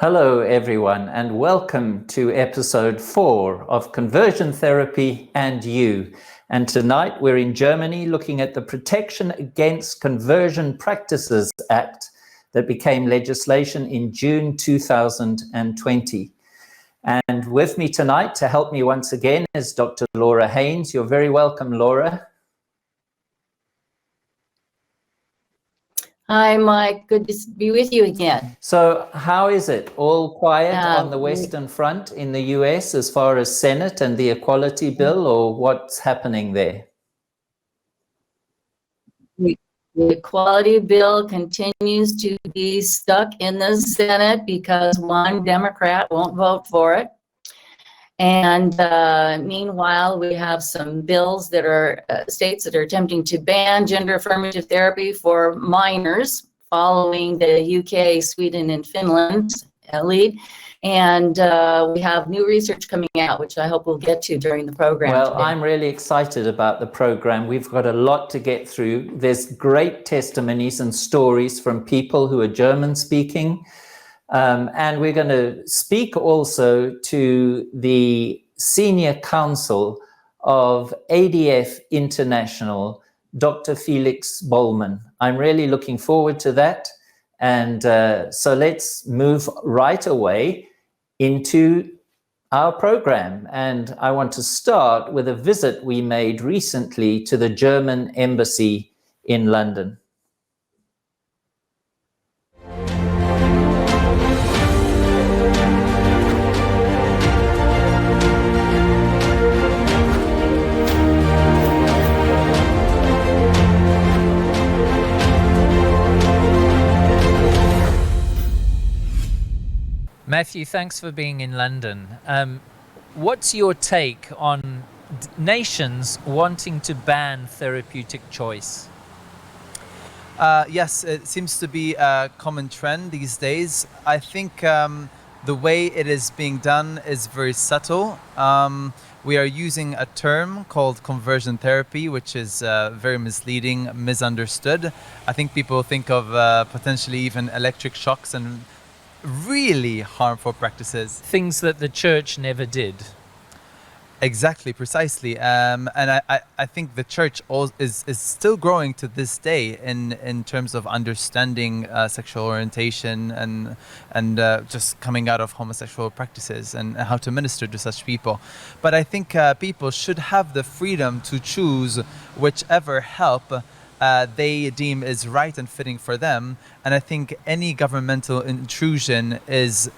Hello, everyone, and welcome to episode 4 of Conversion Therapy and You. And tonight we're in Germany looking at the Protection Against Conversion Practices Act that became legislation in June 2020. And with me tonight to help me once again is Dr. Laura Haynes. You're very welcome, Laura. Hi, Mike. Good to be with you again. So how is it? All quiet on the Western Front in the US as far as Senate and the Equality Bill, or what's happening there? The Equality Bill continues to be stuck in the Senate because one Democrat won't vote for it. And meanwhile, we have some bills that are states that are attempting to ban gender affirmative therapy for minors, following the UK, Sweden, and Finland lead. And we have new research coming out, which I hope we'll get to during the program. Well, today. I'm really excited about the program. We've got a lot to get through. There's great testimonies and stories from people who are German speaking. And we're going to speak also to the senior counsel of ADF International, Dr. Felix Böllmann. I'm really looking forward to that. And so let's move right away into our program. And I want to start with a visit we made recently to the German embassy in London. Matthew, thanks for being in London. What's your take on nations wanting to ban therapeutic choice? Yes, it seems to be a common trend these days. I think the way it is being done is very subtle. We are using a term called conversion therapy, which is very misleading, misunderstood. I think people think of potentially even electric shocks and really harmful practices. Things that the church never did. Exactly, precisely. And I think the church is still growing to this day in terms of understanding sexual orientation and just coming out of homosexual practices and how to minister to such people. But I think people should have the freedom to choose whichever help they deem is right and fitting for them, and I think any governmental intrusion is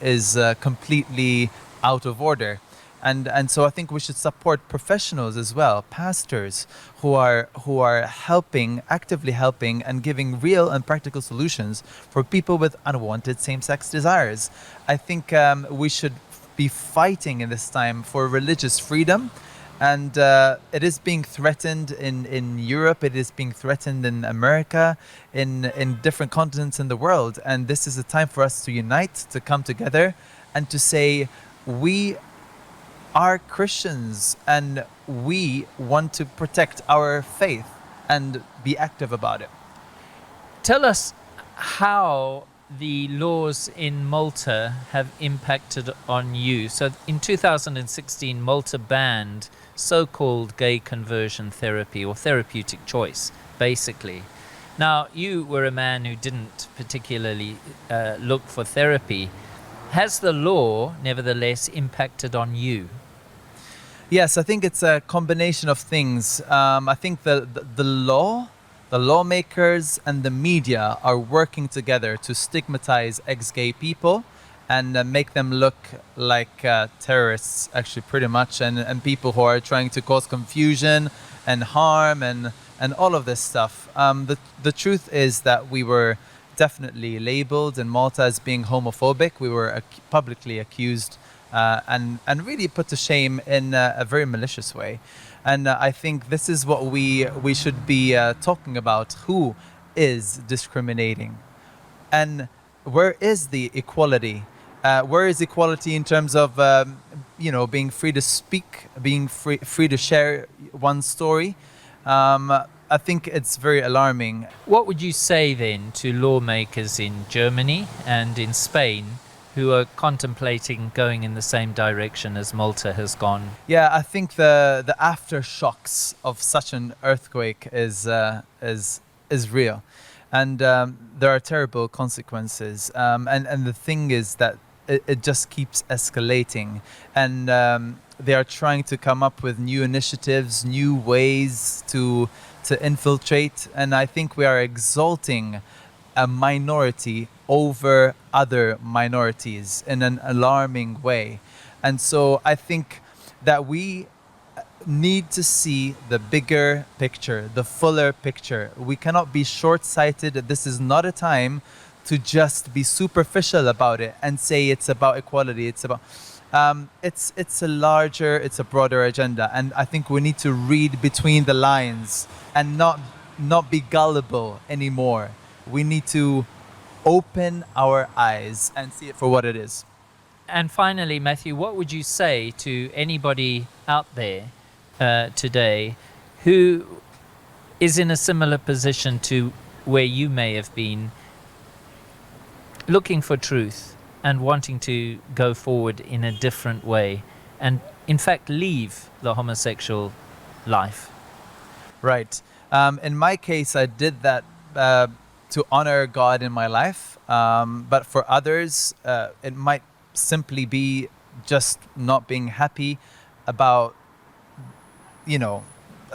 completely out of order, and so I think we should support professionals as well, pastors who are actively helping and giving real and practical solutions for people with unwanted same-sex desires. I think we should be fighting in this time for religious freedom. And it is being threatened in Europe, it is being threatened in America, in different continents in the world. And this is a time for us to unite, to come together and to say, we are Christians and we want to protect our faith and be active about it. Tell us how the laws in Malta have impacted on you. So in 2016, Malta banned so-called gay conversion therapy or therapeutic choice, basically. Now, you were a man who didn't particularly look for therapy. Has the law, nevertheless, impacted on you? Yes, I think it's a combination of things. I think the lawmakers and the media are working together to stigmatize ex-gay people and make them look like terrorists, actually, pretty much, and people who are trying to cause confusion and harm and all of this stuff. The truth is that we were definitely labeled in Malta as being homophobic. We were publicly accused and really put to shame in a very malicious way. And I think this is what we should be talking about. Who is discriminating? And where is the equality? Where is equality in terms of, being free to speak, being free to share one's story? I think it's very alarming. What would you say then to lawmakers in Germany and in Spain who are contemplating going in the same direction as Malta has gone? Yeah, I think the aftershocks of such an earthquake is real, and there are terrible consequences. And the thing is that it just keeps escalating, and they are trying to come up with new initiatives, new ways to infiltrate, and I think we are exalting a minority over other minorities in an alarming way. And so I think that we need to see the bigger picture, the fuller picture. We cannot be short-sighted. This is not a time to just be superficial about it and say it's about equality. It's about it's a larger, it's a broader agenda, and I think we need to read between the lines and not be gullible anymore. We need to open our eyes and see it for what it is. And finally, Matthew, what would you say to anybody out there today who is in a similar position to where you may have been, looking for truth and wanting to go forward in a different way and in fact leave the homosexual life? Right. In my case, I did that to honor God in my life. But for others, it might simply be just not being happy about,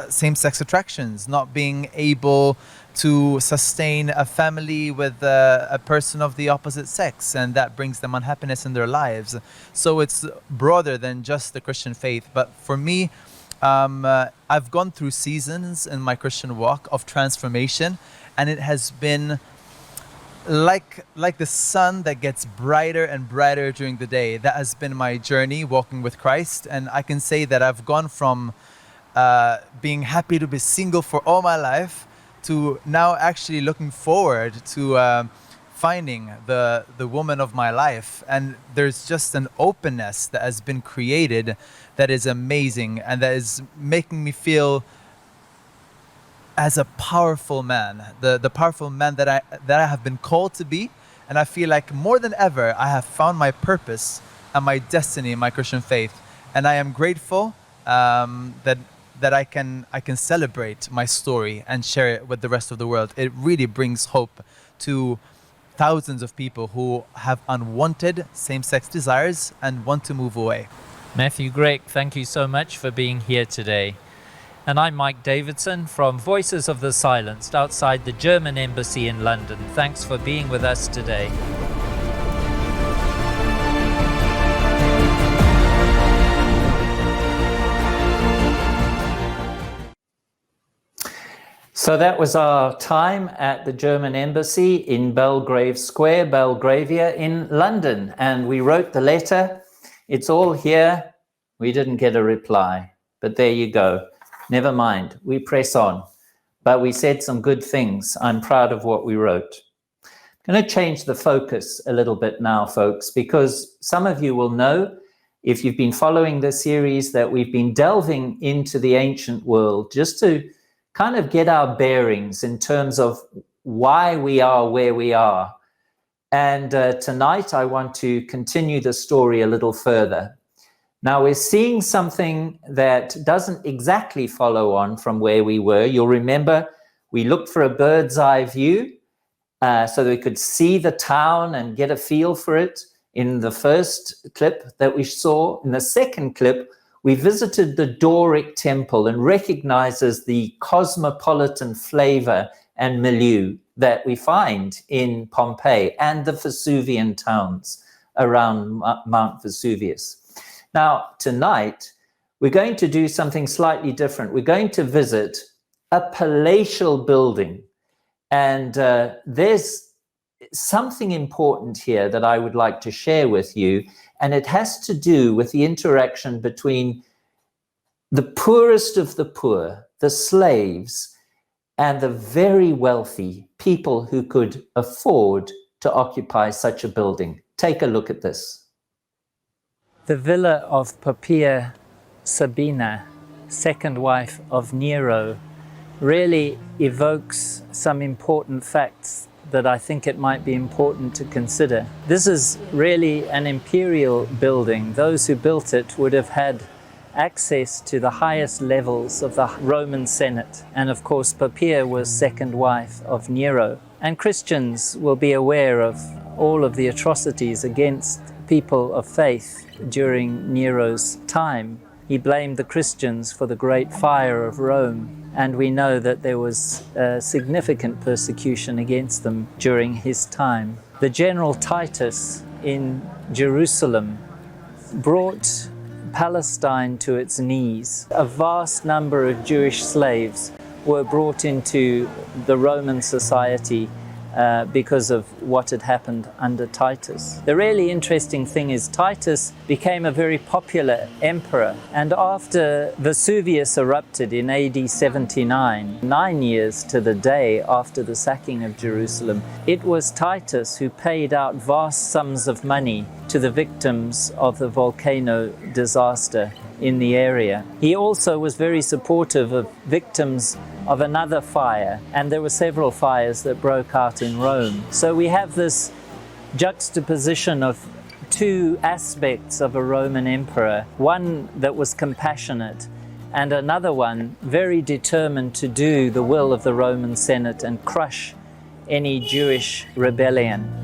same-sex attractions, not being able to sustain a family with a person of the opposite sex, and that brings them unhappiness in their lives. So it's broader than just the Christian faith. But for me, I've gone through seasons in my Christian walk of transformation, and it has been like the sun that gets brighter and brighter during the day. That has been my journey walking with Christ, and I can say that I've gone from being happy to be single for all my life to now actually looking forward to finding the woman of my life. And there's just an openness that has been created that is amazing, and that is making me feel as a powerful man, the powerful man that I have been called to be. And I feel like more than ever I have found my purpose and my destiny in my Christian faith, and I am grateful that I can celebrate my story and share it with the rest of the world. It really brings hope to thousands of people who have unwanted same-sex desires and want to move away. Matthew Grech, thank you so much for being here today. And I'm Mike Davidson from Voices of the Silenced outside the German Embassy in London. Thanks for being with us today. So that was our time at the German Embassy in Belgrave Square, Belgravia in London. And we wrote the letter. It's all here. We didn't get a reply, but there you go. Never mind, we press on. But we said some good things. I'm proud of what we wrote. I'm going to change the focus a little bit now, folks, because some of you will know, if you've been following this series, that we've been delving into the ancient world just to kind of get our bearings in terms of why we are where we are. And tonight I want to continue the story a little further. Now we're seeing something that doesn't exactly follow on from where we were. You'll remember we looked for a bird's eye view so that we could see the town and get a feel for it in the first clip that we saw. In the second clip, we visited the Doric temple and recognizes the cosmopolitan flavor and milieu that we find in Pompeii and the Vesuvian towns around Mount Vesuvius. Now, tonight, we're going to do something slightly different. We're going to visit a palatial building. And there's something important here that I would like to share with you. And it has to do with the interaction between the poorest of the poor, the slaves, and the very wealthy people who could afford to occupy such a building. Take a look at this. The villa of Poppaea Sabina, second wife of Nero, really evokes some important facts that I think it might be important to consider. This is really an imperial building. Those who built it would have had access to the highest levels of the Roman Senate. And of course, Poppaea was second wife of Nero. And Christians will be aware of all of the atrocities against people of faith during Nero's time. He blamed the Christians for the great fire of Rome. And we know that there was significant persecution against them during his time. The general Titus in Jerusalem brought Palestine to its knees. A vast number of Jewish slaves were brought into the Roman society because of what had happened under Titus. The really interesting thing is Titus became a very popular emperor, and after Vesuvius erupted in AD 79, 9 years to the day after the sacking of Jerusalem, it was Titus who paid out vast sums of money to the victims of the volcano disaster in the area. He also was very supportive of victims of another fire, and there were several fires that broke out in Rome. So we have this juxtaposition of two aspects of a Roman emperor, one that was compassionate and another one very determined to do the will of the Roman Senate and crush any Jewish rebellion.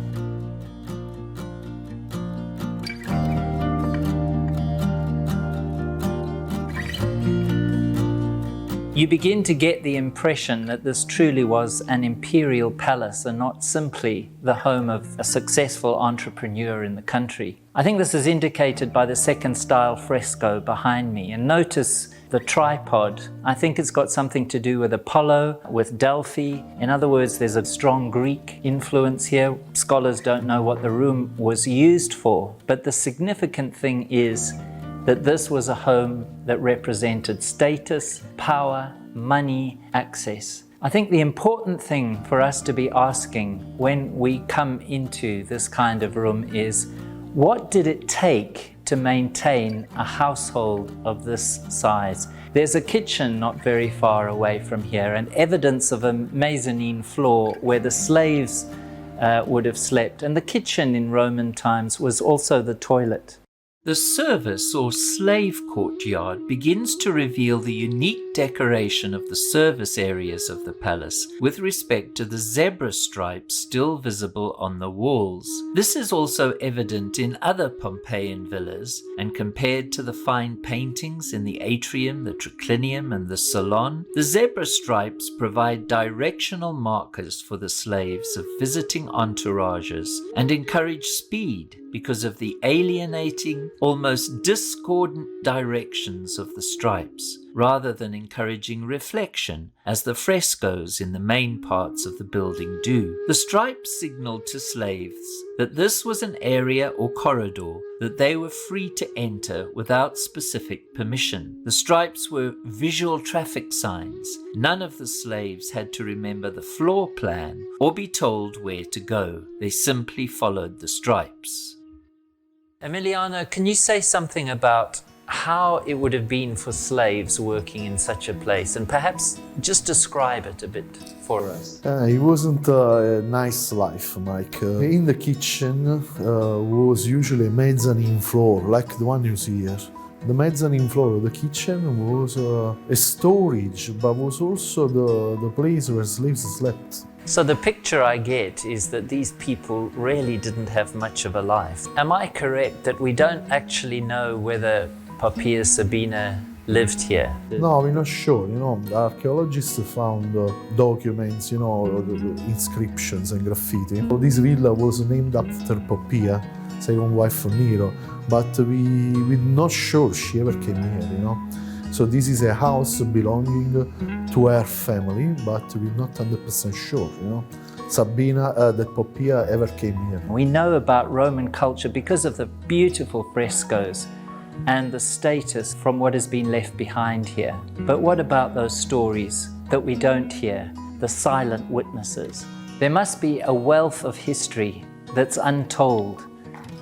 You begin to get the impression that this truly was an imperial palace and not simply the home of a successful entrepreneur in the country. I think this is indicated by the second style fresco behind me. And notice the tripod. I think it's got something to do with Apollo, with Delphi. In other words, there's a strong Greek influence here. Scholars don't know what the room was used for, but the significant thing is that this was a home that represented status, power, money, access. I think the important thing for us to be asking when we come into this kind of room is, what did it take to maintain a household of this size? There's a kitchen not very far away from here, and evidence of a mezzanine floor where the slaves would have slept. And the kitchen in Roman times was also the toilet. The service or slave courtyard begins to reveal the unique decoration of the service areas of the palace with respect to the zebra stripes still visible on the walls. This is also evident in other Pompeian villas, and compared to the fine paintings in the atrium, the triclinium and the salon, the zebra stripes provide directional markers for the slaves of visiting entourages and encourage speed because of the alienating, almost discordant directions of the stripes, rather than encouraging reflection, as the frescoes in the main parts of the building do. The stripes signaled to slaves that this was an area or corridor that they were free to enter without specific permission. The stripes were visual traffic signs. None of the slaves had to remember the floor plan or be told where to go. They simply followed the stripes. Emiliano, can you say something about how it would have been for slaves working in such a place, and perhaps just describe it a bit for us? It wasn't a nice life, Mike. In the kitchen was usually a mezzanine floor, like the one you see here. The mezzanine floor of the kitchen was a storage, but was also the place where slaves slept. So the picture I get is that these people really didn't have much of a life. Am I correct that we don't actually know whether Poppaea Sabina lived here? No, we're not sure. The archaeologists found documents, the inscriptions and graffiti. This villa was named after Poppaea, second wife of Nero, but we're not sure she ever came here, So this is a house belonging to her family, but we're not 100% sure, Sabina, that Poppaea ever came here. We know about Roman culture because of the beautiful frescoes and the status from what has been left behind here. But what about those stories that we don't hear, the silent witnesses? There must be a wealth of history that's untold,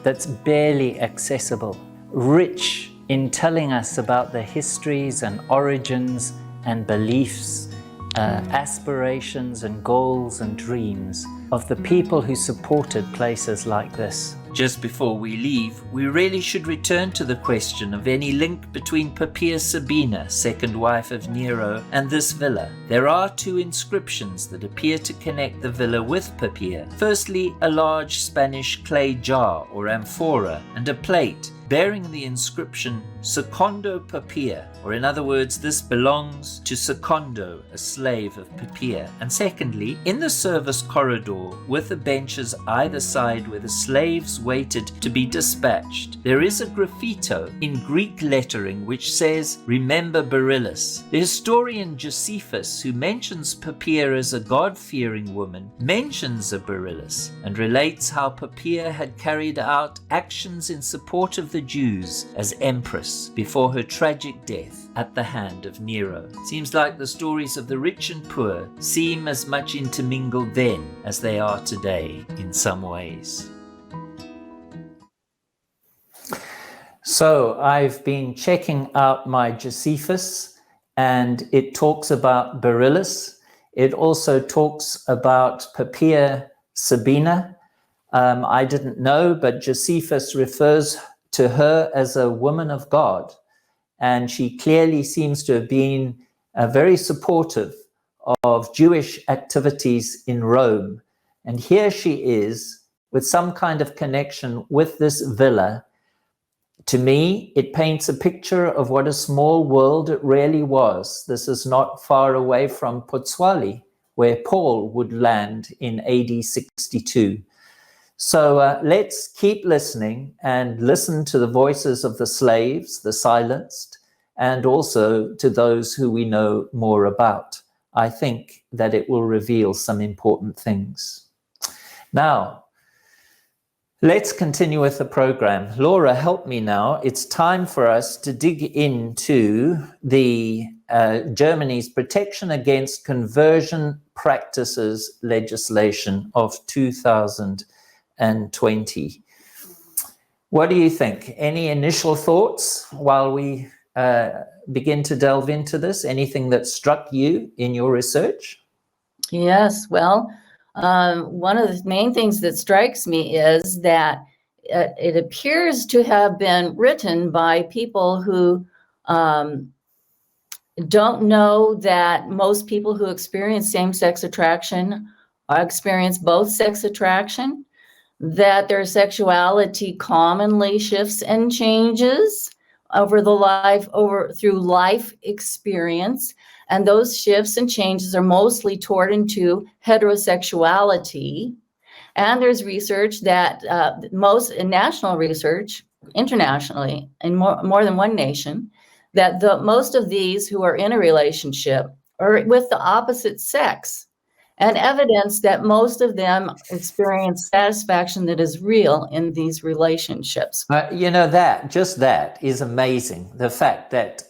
that's barely accessible, rich in telling us about the histories and origins and beliefs, aspirations and goals and dreams of the people who supported places like this. Just before we leave, we really should return to the question of any link between Poppaea Sabina, second wife of Nero, and this villa. There are two inscriptions that appear to connect the villa with Poppaea. Firstly, a large Spanish clay jar or amphora and a plate bearing the inscription Secondo Poppaea, or in other words, this belongs to Secondo, a slave of Poppaea. And secondly, in the service corridor, with the benches either side where the slaves waited to be dispatched, there is a graffito in Greek lettering which says, "Remember Beryllus." The historian Josephus, who mentions Poppaea as a God-fearing woman, mentions a Beryllus and relates how Poppaea had carried out actions in support of the Jews as empress before her tragic death at the hand of Nero. Seems like the stories of the rich and poor seem as much intermingled then as they are today in some ways. So I've been checking out my Josephus, and it talks about Beryllus. It also talks about Poppaea Sabina. I didn't know, but Josephus refers to her as a woman of God, and she clearly seems to have been very supportive of Jewish activities in Rome. And here she is with some kind of connection with this villa. To me, it paints a picture of what a small world it really was. This is not far away from Pozzuoli, where Paul would land in AD 62. So let's keep listening and listen to the voices of the slaves, the silenced, and also to those who we know more about. I think that it will reveal some important things. Now, let's continue with the program. Laura, help me now. It's time for us to dig into the Germany's Protection Against Conversion Practices legislation of 2020. What do you think? Any initial thoughts while we begin to delve into this? Anything that struck you in your research? Yes, well, one of the main things that strikes me is that it appears to have been written by people who don't know that most people who experience same-sex attraction experience both sex attraction, that their sexuality commonly shifts and changes through life experience, and those shifts and changes are mostly toward into heterosexuality. And there's research that national research internationally in more than one nation, that most of these who are in a relationship are with the opposite sex, and evidence that most of them experience satisfaction that is real in these relationships. You know, that is amazing. The fact that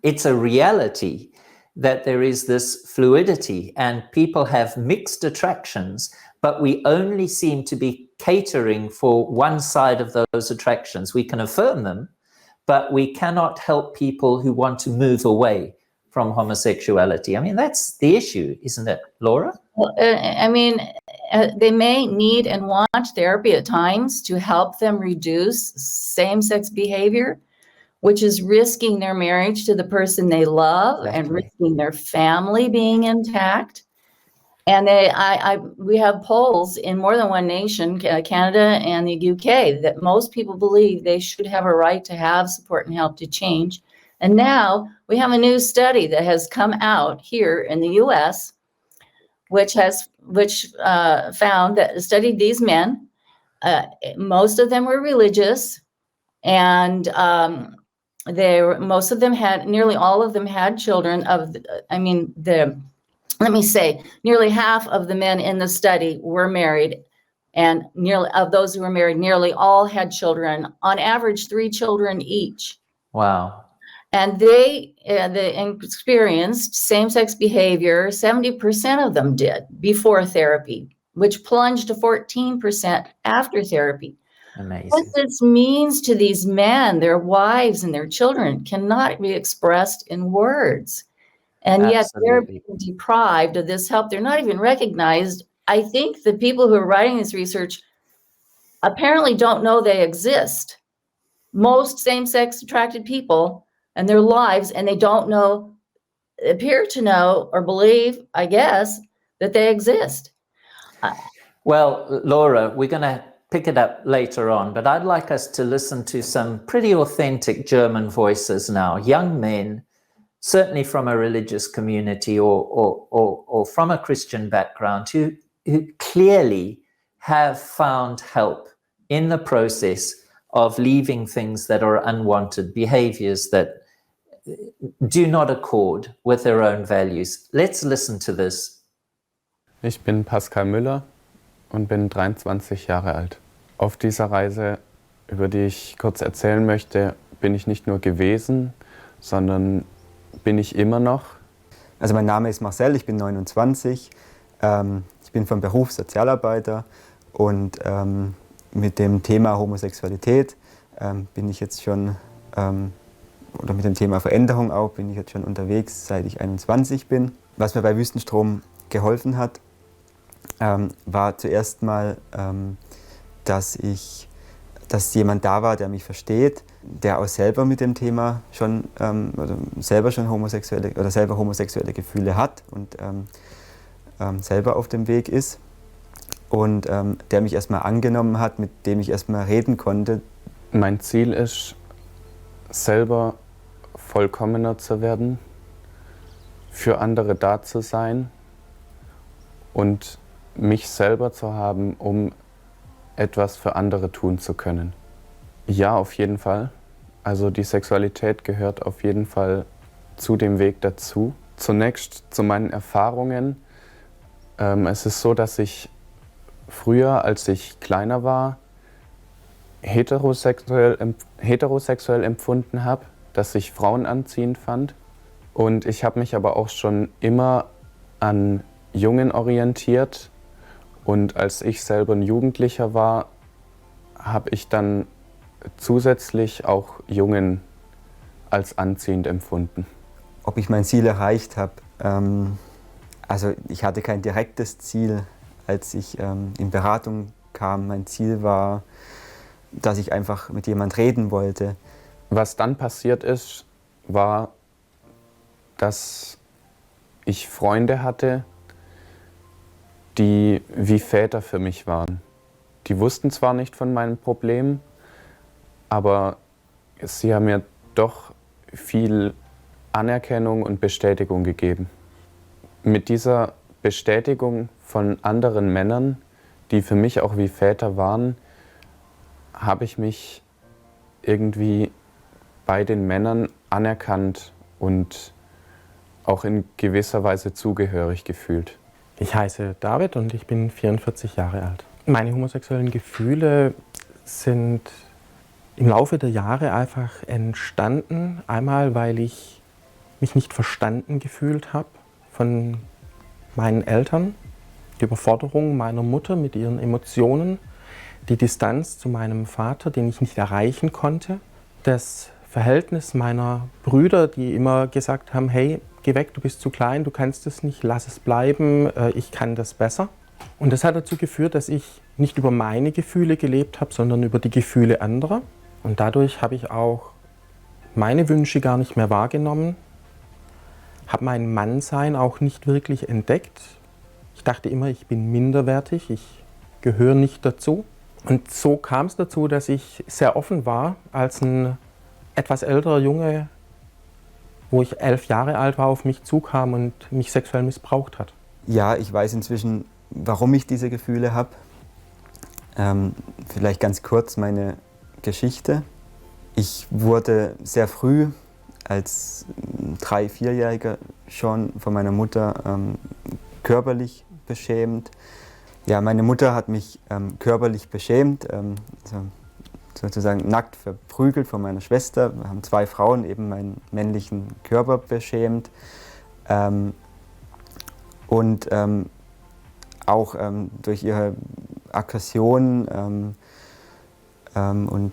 it's a reality that there is this fluidity and people have mixed attractions, but we only seem to be catering for one side of those attractions. We can affirm them, but we cannot help people who want to move away from homosexuality. I mean, that's the issue, isn't it, Laura? Well, I mean, they may need and want therapy at times to help them reduce same-sex behavior, which is risking their marriage to the person they love. Exactly. And risking their family being intact. And we have polls in more than one nation, Canada and the UK, that most people believe they should have a right to have support and help to change. And now we have a new study that has come out here in the US, which found that studied these men. Most of them were religious, and nearly all of them had children. Nearly half of the men in the study were married, and of those who were married, nearly all had children, on average 3 children each. Wow. And they experienced same-sex behavior. 70% of them did before therapy, which plunged to 14% after therapy. Amazing. What this means to these men, their wives, and their children cannot be expressed in words. And yet they're being deprived of this help. They're not even recognized I think the people who are writing this research apparently don't know they exist. Most same-sex attracted people and their lives, and they don't know, appear to know or believe, I guess, that they exist. Well, Laura, we're going to pick it up later on, but I'd like us to listen to some pretty authentic German voices now, young men, certainly from a religious community or from a Christian background, who clearly have found help in the process of leaving things that are unwanted, behaviors that do not accord with their own values. Let's listen to this. Ich bin Pascal Müller und bin 23 Jahre alt. Auf dieser Reise, über die ich kurz erzählen möchte, bin ich nicht nur gewesen, sondern bin ich immer noch. Also mein Name ist Marcel, ich bin 29, ich bin vom Beruf Sozialarbeiter und mit dem Thema Homosexualität bin ich jetzt schon, oder mit dem Thema Veränderung auch, bin ich jetzt schon unterwegs, seit ich 21 bin. Was mir bei Wüstenstrom geholfen hat, war zuerst mal, dass jemand da war, der mich versteht, der auch selber mit dem Thema schon selber homosexuelle Gefühle hat und selber auf dem Weg ist und der mich erstmal angenommen hat, mit dem ich erstmal reden konnte. Mein Ziel ist, selber vollkommener zu werden, für andere da zu sein und mich selber zu haben, um etwas für andere tun zu können. Ja, auf jeden Fall. Also die Sexualität gehört auf jeden Fall zu dem Weg dazu. Zunächst zu meinen Erfahrungen. Es ist so, dass ich früher, als ich kleiner war, heterosexuell empfunden habe, dass ich Frauen anziehend fand. Und ich habe mich aber auch schon immer an Jungen orientiert. Und als ich selber ein Jugendlicher war, habe ich dann zusätzlich auch Jungen als anziehend empfunden. Ob ich mein Ziel erreicht habe? Also ich hatte kein direktes Ziel, als ich in Beratung kam. Mein Ziel war, dass ich einfach mit jemand reden wollte. Was dann passiert ist, war, dass ich Freunde hatte, die wie Väter für mich waren. Die wussten zwar nicht von meinem Problem, aber sie haben mir doch viel Anerkennung und Bestätigung gegeben. Mit dieser Bestätigung von anderen Männern, die für mich auch wie Väter waren, habe ich mich irgendwie bei den Männern anerkannt und auch in gewisser Weise zugehörig gefühlt. Ich heiße David und ich bin 44 Jahre alt. Meine homosexuellen Gefühle sind im Laufe der Jahre einfach entstanden. Einmal, weil ich mich nicht verstanden gefühlt habe von meinen Eltern, die Überforderung meiner Mutter mit ihren Emotionen, die Distanz zu meinem Vater, den ich nicht erreichen konnte, das Verhältnis meiner Brüder, die immer gesagt haben, hey, geh weg, du bist zu klein, du kannst es nicht, lass es bleiben, ich kann das besser. Und das hat dazu geführt, dass ich nicht über meine Gefühle gelebt habe, sondern über die Gefühle anderer. Und dadurch habe ich auch meine Wünsche gar nicht mehr wahrgenommen, habe mein Mannsein auch nicht wirklich entdeckt. Ich dachte immer, ich bin minderwertig, ich gehöre nicht dazu. Und so kam es dazu, dass ich sehr offen war, als ein etwas älterer Junge, wo ich 11 Jahre alt war, auf mich zukam und mich sexuell missbraucht hat. Ja, ich weiß inzwischen, warum ich diese Gefühle habe. Vielleicht ganz kurz meine Geschichte. Ich wurde sehr früh, als 3-, 4-Jähriger, schon von meiner Mutter körperlich beschämt. Ja, meine Mutter hat mich körperlich beschämt, sozusagen nackt verprügelt von meiner Schwester. Wir haben 2 Frauen eben meinen männlichen Körper beschämt. Und auch durch ihre Aggression und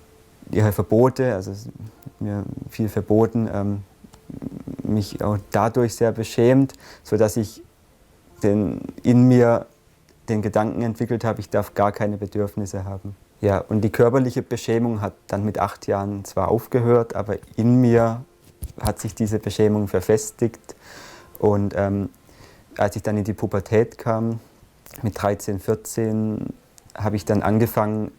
ihre Verbote, also es ist mir viel verboten, mich auch dadurch sehr beschämt, sodass ich in mir den Gedanken entwickelt habe, ich darf gar keine Bedürfnisse haben. Ja, und die körperliche Beschämung hat dann mit 8 Jahren zwar aufgehört, aber in mir hat sich diese Beschämung verfestigt. Und als ich dann in die Pubertät kam, mit 13, 14, habe ich dann angefangen,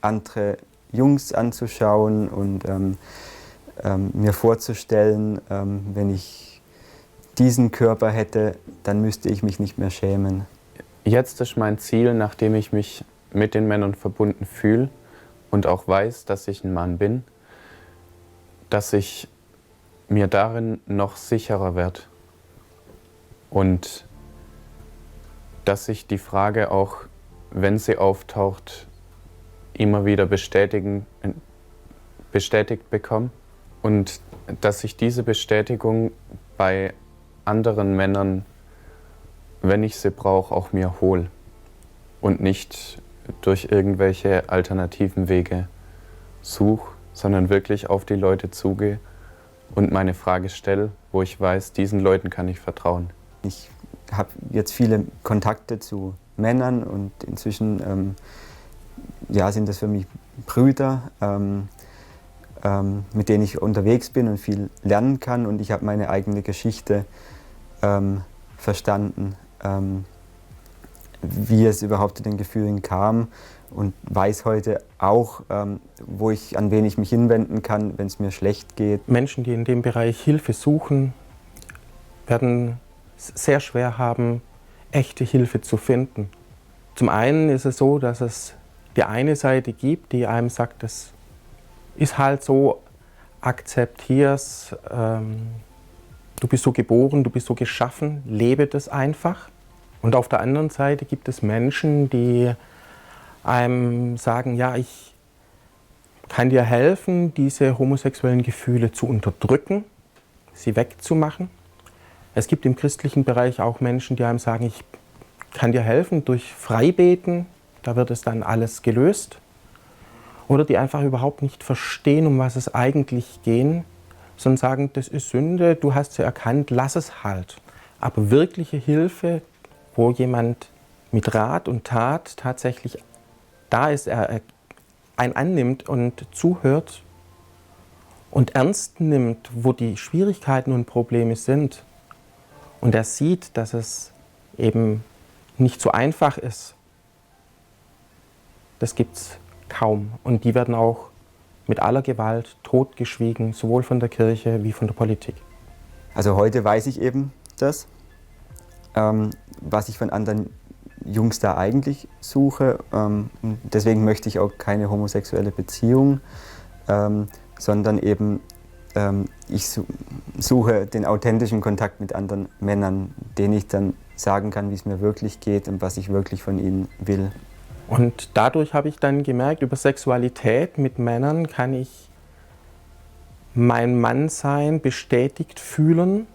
andere Jungs anzuschauen und mir vorzustellen, wenn ich diesen Körper hätte, dann müsste ich mich nicht mehr schämen. Jetzt ist mein Ziel, nachdem ich mich mit den Männern verbunden fühle und auch weiß, dass ich ein Mann bin, dass ich mir darin noch sicherer werde und dass ich die Frage auch, wenn sie auftaucht, immer wieder bestätigt bekomme und dass ich diese Bestätigung bei anderen Männern, wenn ich sie brauche, auch mir hole und nicht durch irgendwelche alternativen Wege suche, sondern wirklich auf die Leute zugehe und meine Frage stelle, wo ich weiß, diesen Leuten kann ich vertrauen. Ich habe jetzt viele Kontakte zu Männern und inzwischen sind das für mich Brüder, mit denen ich unterwegs bin und viel lernen kann. Und ich habe meine eigene Geschichte verstanden, wie es überhaupt zu den Gefühlen kam und weiß heute auch, an wen ich mich hinwenden kann, wenn es mir schlecht geht. Menschen, die in dem Bereich Hilfe suchen, werden sehr schwer haben, echte Hilfe zu finden. Zum einen ist es so, dass es die eine Seite gibt, die einem sagt, das ist halt so, akzeptier's, du bist so geboren, du bist so geschaffen, lebe das einfach. Und auf der anderen Seite gibt es Menschen, die einem sagen, ja, ich kann dir helfen, diese homosexuellen Gefühle zu unterdrücken, sie wegzumachen. Es gibt im christlichen Bereich auch Menschen, die einem sagen, ich kann dir helfen durch Freibeten, da wird es dann alles gelöst. Oder die einfach überhaupt nicht verstehen, um was es eigentlich geht, sondern sagen, das ist Sünde, du hast sie erkannt, lass es halt. Aber wirkliche Hilfe, wo jemand mit Rat und Tat tatsächlich da ist, er einen annimmt und zuhört und ernst nimmt, wo die Schwierigkeiten und Probleme sind. Und er sieht, dass es eben nicht so einfach ist. Das gibt es kaum. Und die werden auch mit aller Gewalt totgeschwiegen, sowohl von der Kirche wie von der Politik. Also heute weiß ich eben das, was ich von anderen Jungs da eigentlich suche. Deswegen möchte ich auch keine homosexuelle Beziehung, sondern eben ich suche den authentischen Kontakt mit anderen Männern, denen ich dann sagen kann, wie es mir wirklich geht und was ich wirklich von ihnen will. Und dadurch habe ich dann gemerkt, über Sexualität mit Männern kann ich mein Mannsein bestätigt fühlen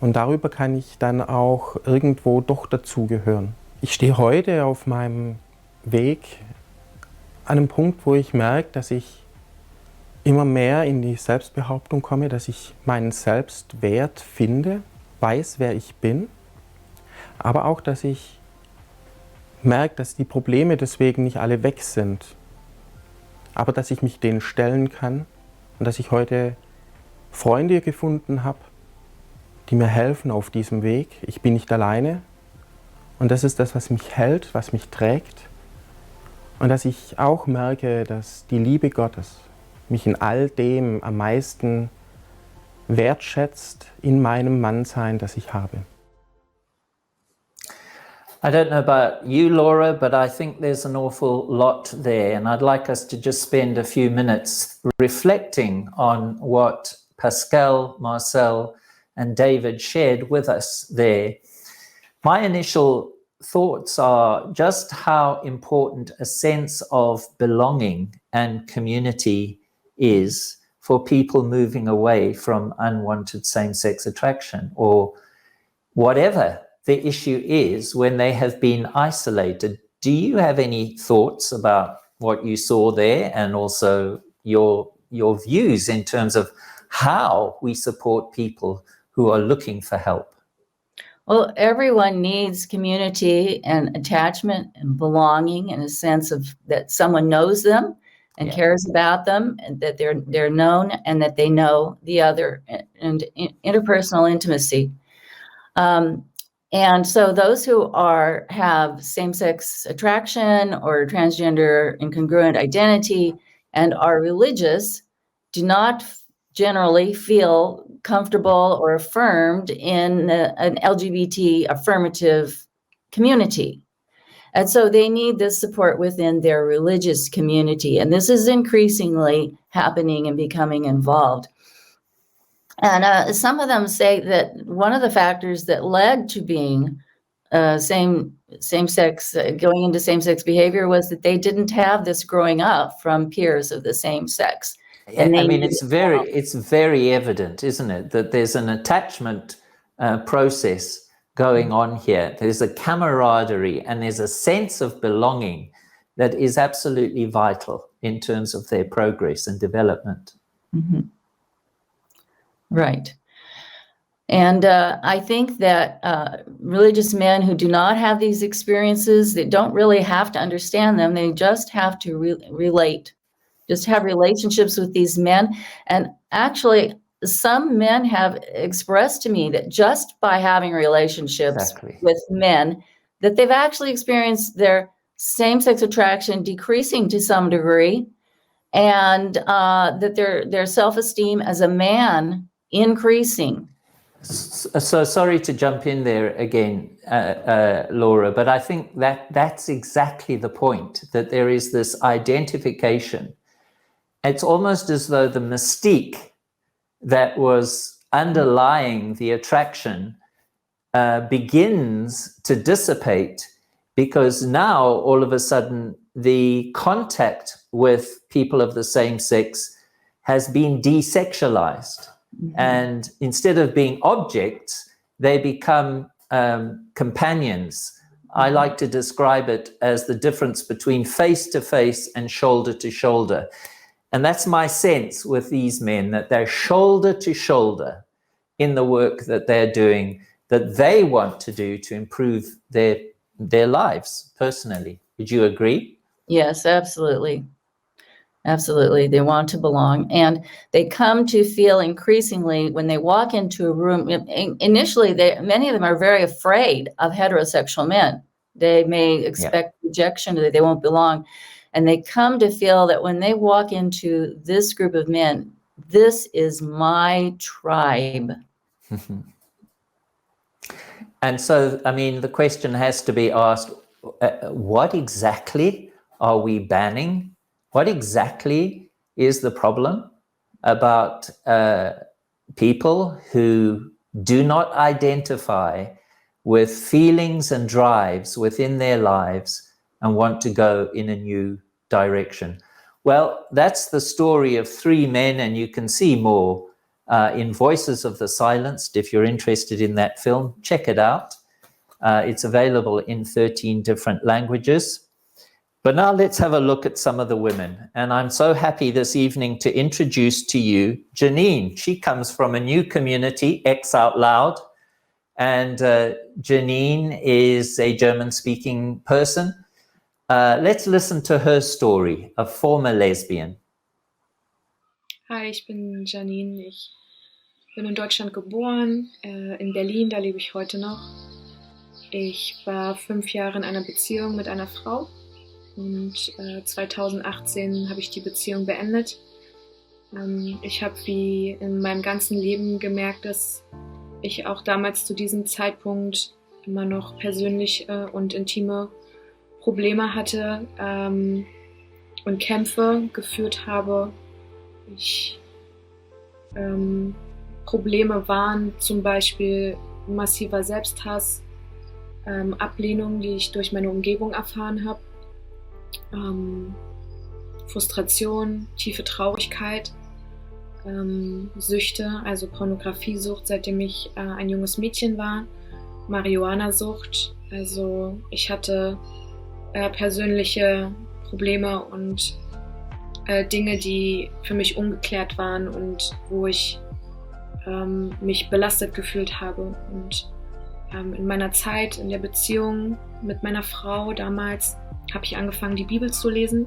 und darüber kann ich dann auch irgendwo doch dazugehören. Ich stehe heute auf meinem Weg an einem Punkt, wo ich merke, dass ich immer mehr in die Selbstbehauptung komme, dass ich meinen Selbstwert finde, weiß, wer ich bin, aber auch, dass ich merke, dass die Probleme deswegen nicht alle weg sind, aber dass ich mich denen stellen kann und dass ich heute Freunde gefunden habe, die mir helfen auf diesem Weg. Ich bin nicht alleine und das ist das, was mich hält, was mich trägt und dass ich auch merke, dass die Liebe Gottes mich in all dem am meisten wertschätzt in meinem Mannsein, das ich habe. I don't know about you, Laura, but I think there's an awful lot there, and I'd like us to just spend a few minutes reflecting on what Pascal, Marcel, and David shared with us there. My initial thoughts are just how important a sense of belonging and community is for people moving away from unwanted same-sex attraction or whatever the issue is when they have been isolated. Do you have any thoughts about what you saw there and also your views in terms of how we support people who are looking for help? Well, everyone needs community and attachment and belonging and a sense of that someone knows them and cares about them, and that they're known and that they know the other, and interpersonal intimacy. And so those who have same-sex attraction or transgender incongruent identity and are religious do not generally feel comfortable or affirmed in an LGBT affirmative community. And so they need this support within their religious community. And this is increasingly happening and becoming involved. And some of them say that one of the factors that led to being same-sex, going into same-sex behavior, was that they didn't have this growing up from peers of the same sex. And I mean, it's very evident, isn't it, that there's an attachment process going on here. There's a camaraderie and there's a sense of belonging that is absolutely vital in terms of their progress and development. Mm-hmm. Right. And I think that religious men who do not have these experiences, they don't really have to understand them. They just have to relate, just have relationships with these men. And actually, some men have expressed to me that just by having relationships with men, that they've actually experienced their same-sex attraction decreasing to some degree, and that their self-esteem as a man increasing. So sorry to jump in there again, Laura, but I think that's exactly the point, that there is this identification. It's almost as though the mystique that was underlying the attraction begins to dissipate, because now all of a sudden the contact with people of the same sex has been desexualized. Mm-hmm. And instead of being objects, they become companions. I like to describe it as the difference between face-to-face and shoulder-to-shoulder. And that's my sense with these men, that they're shoulder-to-shoulder in the work that they're doing, that they want to do to improve their lives personally. Would you agree? Yes, absolutely. Absolutely. They want to belong. And they come to feel increasingly when they walk into a room, initially, many of them are very afraid of heterosexual men. They may expect rejection, that they won't belong. And they come to feel that when they walk into this group of men, this is my tribe. And so, I mean, the question has to be asked, what exactly are we banning? What exactly is the problem about people who do not identify with feelings and drives within their lives and want to go in a new direction? Well, that's the story of three men, and you can see more in Voices of the Silenced. If you're interested in that film, check it out. It's available in 13 different languages. But now let's have a look at some of the women. And I'm so happy this evening to introduce to you Janine. She comes from a new community, X Out Loud. And Janine is a German-speaking person. Let's listen to her story, a former lesbian. Hi, ich bin Janine. Ich bin in Deutschland geboren, in Berlin, da lebe ich heute noch. Ich war 5 Jahre in einer Beziehung mit einer Frau. Und 2018 habe ich die Beziehung beendet. Ich habe wie in meinem ganzen Leben gemerkt, dass ich auch damals zu diesem Zeitpunkt immer noch persönliche und intime Probleme hatte und Kämpfe geführt habe. Probleme waren zum Beispiel massiver Selbsthass, Ablehnung, die ich durch meine Umgebung erfahren habe. Frustration, tiefe Traurigkeit, Süchte, also Pornografiesucht, seitdem ich ein junges Mädchen war, Marihuana-Sucht, also ich hatte persönliche Probleme und Dinge, die für mich ungeklärt waren und wo ich mich belastet gefühlt habe. Und In meiner Zeit in der Beziehung mit meiner Frau damals habe ich angefangen, die Bibel zu lesen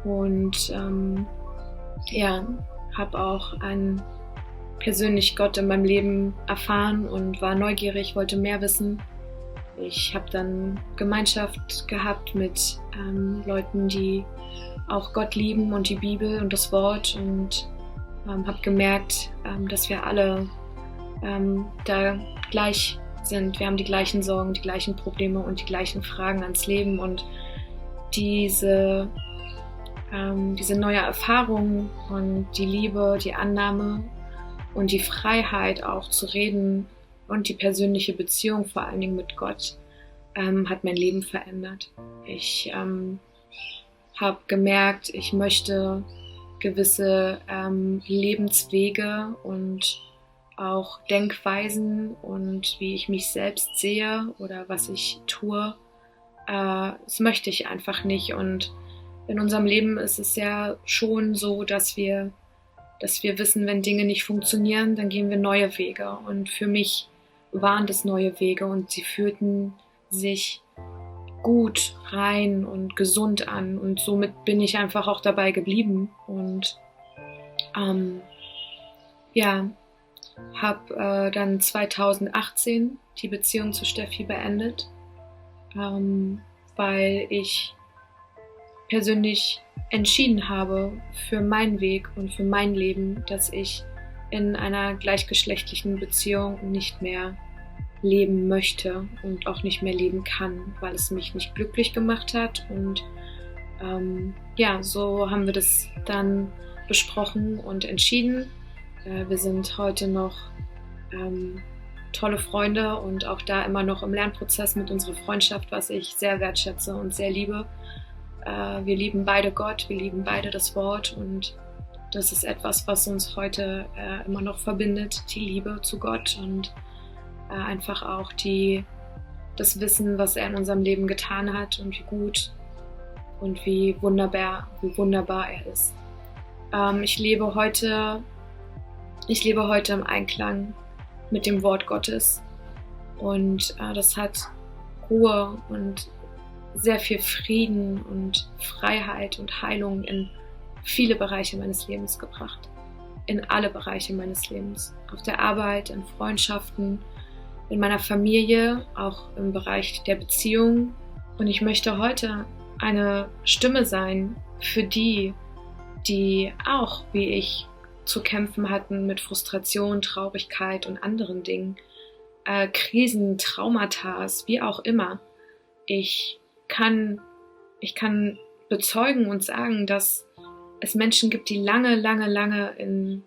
und habe auch persönlich Gott in meinem Leben erfahren und war neugierig, wollte mehr wissen. Ich habe dann Gemeinschaft gehabt mit Leuten, die auch Gott lieben und die Bibel und das Wort und habe gemerkt, dass wir alle da gleich sind. Wir haben die gleichen Sorgen, die gleichen Probleme und die gleichen Fragen ans Leben und diese neue Erfahrung und die Liebe, die Annahme und die Freiheit auch zu reden und die persönliche Beziehung vor allen Dingen mit Gott hat mein Leben verändert. Ich habe gemerkt, ich möchte gewisse Lebenswege und auch Denkweisen und wie ich mich selbst sehe oder was ich tue, das möchte ich einfach nicht. Und in unserem Leben ist es ja schon so, dass wir wissen, wenn Dinge nicht funktionieren, dann gehen wir neue Wege. Und für mich waren das neue Wege und sie fühlten sich gut, rein und gesund an. Und somit bin ich einfach auch dabei geblieben. Und habe dann 2018 die Beziehung zu Steffi beendet, weil ich persönlich entschieden habe für meinen Weg und für mein Leben, dass ich in einer gleichgeschlechtlichen Beziehung nicht mehr leben möchte und auch nicht mehr leben kann, weil es mich nicht glücklich gemacht hat. Und so haben wir das dann besprochen und entschieden. Wir sind heute noch tolle Freunde und auch da immer noch im Lernprozess mit unserer Freundschaft, was ich sehr wertschätze und sehr liebe. Wir lieben beide Gott, wir lieben beide das Wort und das ist etwas, was uns heute immer noch verbindet, die Liebe zu Gott und einfach auch das Wissen, was er in unserem Leben getan hat und wie gut und wie wunderbar er ist. Ich lebe heute im Einklang mit dem Wort Gottes und das hat Ruhe und sehr viel Frieden und Freiheit und Heilung in viele Bereiche meines Lebens gebracht. In alle Bereiche meines Lebens. Auf der Arbeit, in Freundschaften, in meiner Familie, auch im Bereich der Beziehung. Und ich möchte heute eine Stimme sein für die auch, wie ich, zu kämpfen hatten mit Frustration, Traurigkeit und anderen Dingen. Krisen, Traumata, wie auch immer. Ich kann bezeugen und sagen, dass es Menschen gibt, die lange im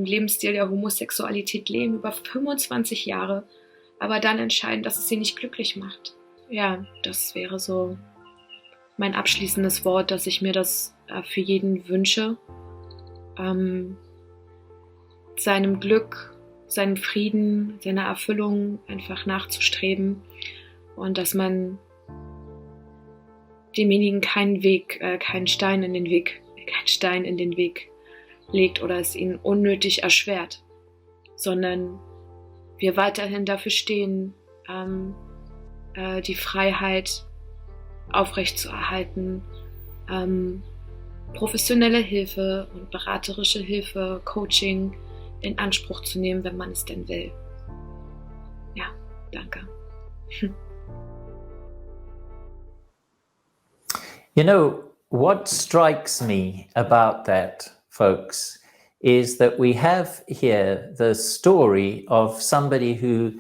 Lebensstil der Homosexualität leben, über 25 Jahre, aber dann entscheiden, dass es sie nicht glücklich macht. Ja, das wäre so mein abschließendes Wort, dass ich mir das für jeden wünsche. Seinem Glück, seinem Frieden, seiner Erfüllung einfach nachzustreben und dass man demjenigen keinen Stein in den Weg legt oder es ihnen unnötig erschwert, sondern wir weiterhin dafür stehen, die Freiheit aufrechtzuerhalten, professionelle Hilfe und beraterische Hilfe, Coaching in Anspruch zu nehmen, wenn man es denn will. Ja, danke. You know, what strikes me about that, folks, is that we have here the story of somebody who,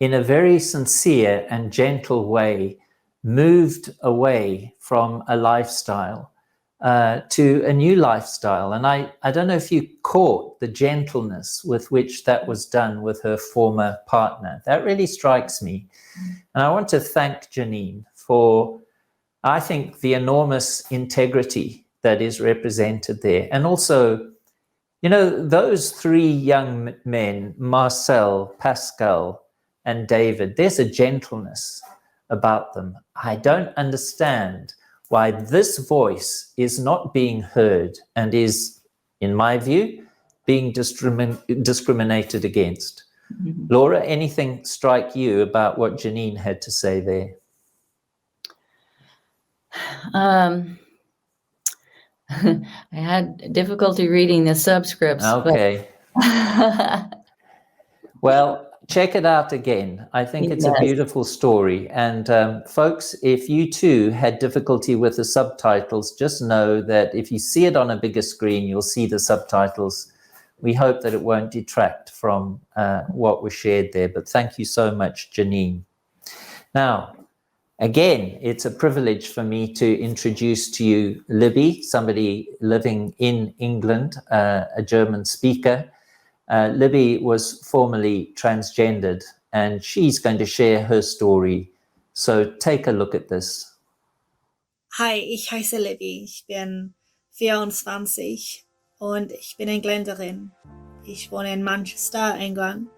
in a very sincere and gentle way, moved away from a lifestyle to a new lifestyle. And I don't know if you caught the gentleness with which that was done with her former partner. That really strikes me. And I want to thank Janine for, I think, the enormous integrity that is represented there. And also, you know, those three young men, Marcel, Pascal, and David, there's a gentleness about them. I don't understand why this voice is not being heard and is, in my view, being discriminated against. Laura, anything strike you about what Janine had to say there? I had difficulty reading the subscripts. Okay. Well, check it out again. I think it's a beautiful story. And folks, if you too had difficulty with the subtitles, just know that if you see it on a bigger screen, you'll see the subtitles. We hope that it won't detract from what was shared there. But thank you so much, Janine. Now, again, it's a privilege for me to introduce to you Libby, somebody living in England, a German speaker. Libby was formerly transgendered, and she's going to share her story. So take a look at this. Hi, ich heiße Libby. Ich bin 24 und ich bin Engländerin. Ich wohne in Manchester, England.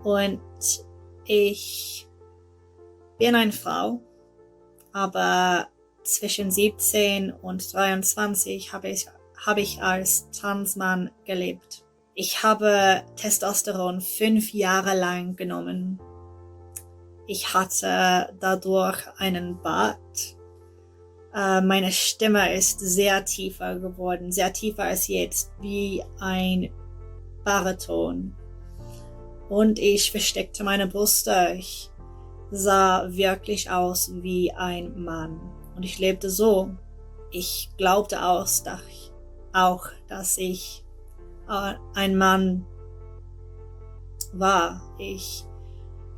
Und ich bin eine Frau, aber zwischen 17 und 23 habe ich als Transmann gelebt. Ich habe Testosteron 5 Jahre lang genommen. Ich hatte dadurch einen Bart. Meine Stimme ist sehr tiefer geworden, sehr tiefer als jetzt, wie ein Bariton. Und ich versteckte meine Brüste. Ich sah wirklich aus wie ein Mann. Und ich lebte so. Ich glaubte auch, dass ich ein Mann war. Ich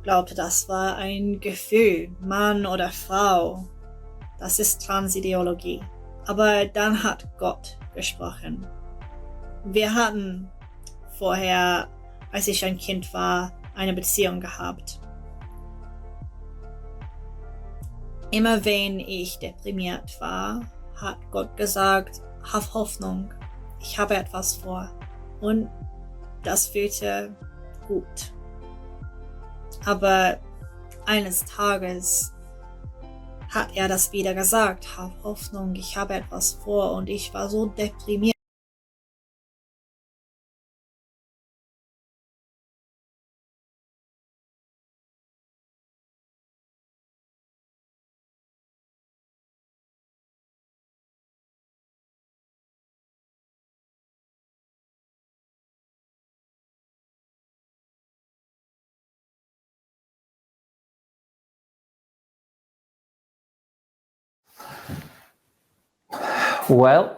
glaubte, das war ein Gefühl, Mann oder Frau. Das ist Transideologie. Aber dann hat Gott gesprochen. Wir hatten vorher, als ich ein Kind war, eine Beziehung gehabt. Immer wenn ich deprimiert war, hat Gott gesagt, hab Hoffnung, ich habe etwas vor. Und das fühlte gut. Aber eines Tages hat er das wieder gesagt, hab Hoffnung, ich habe etwas vor, und ich war so deprimiert. Well,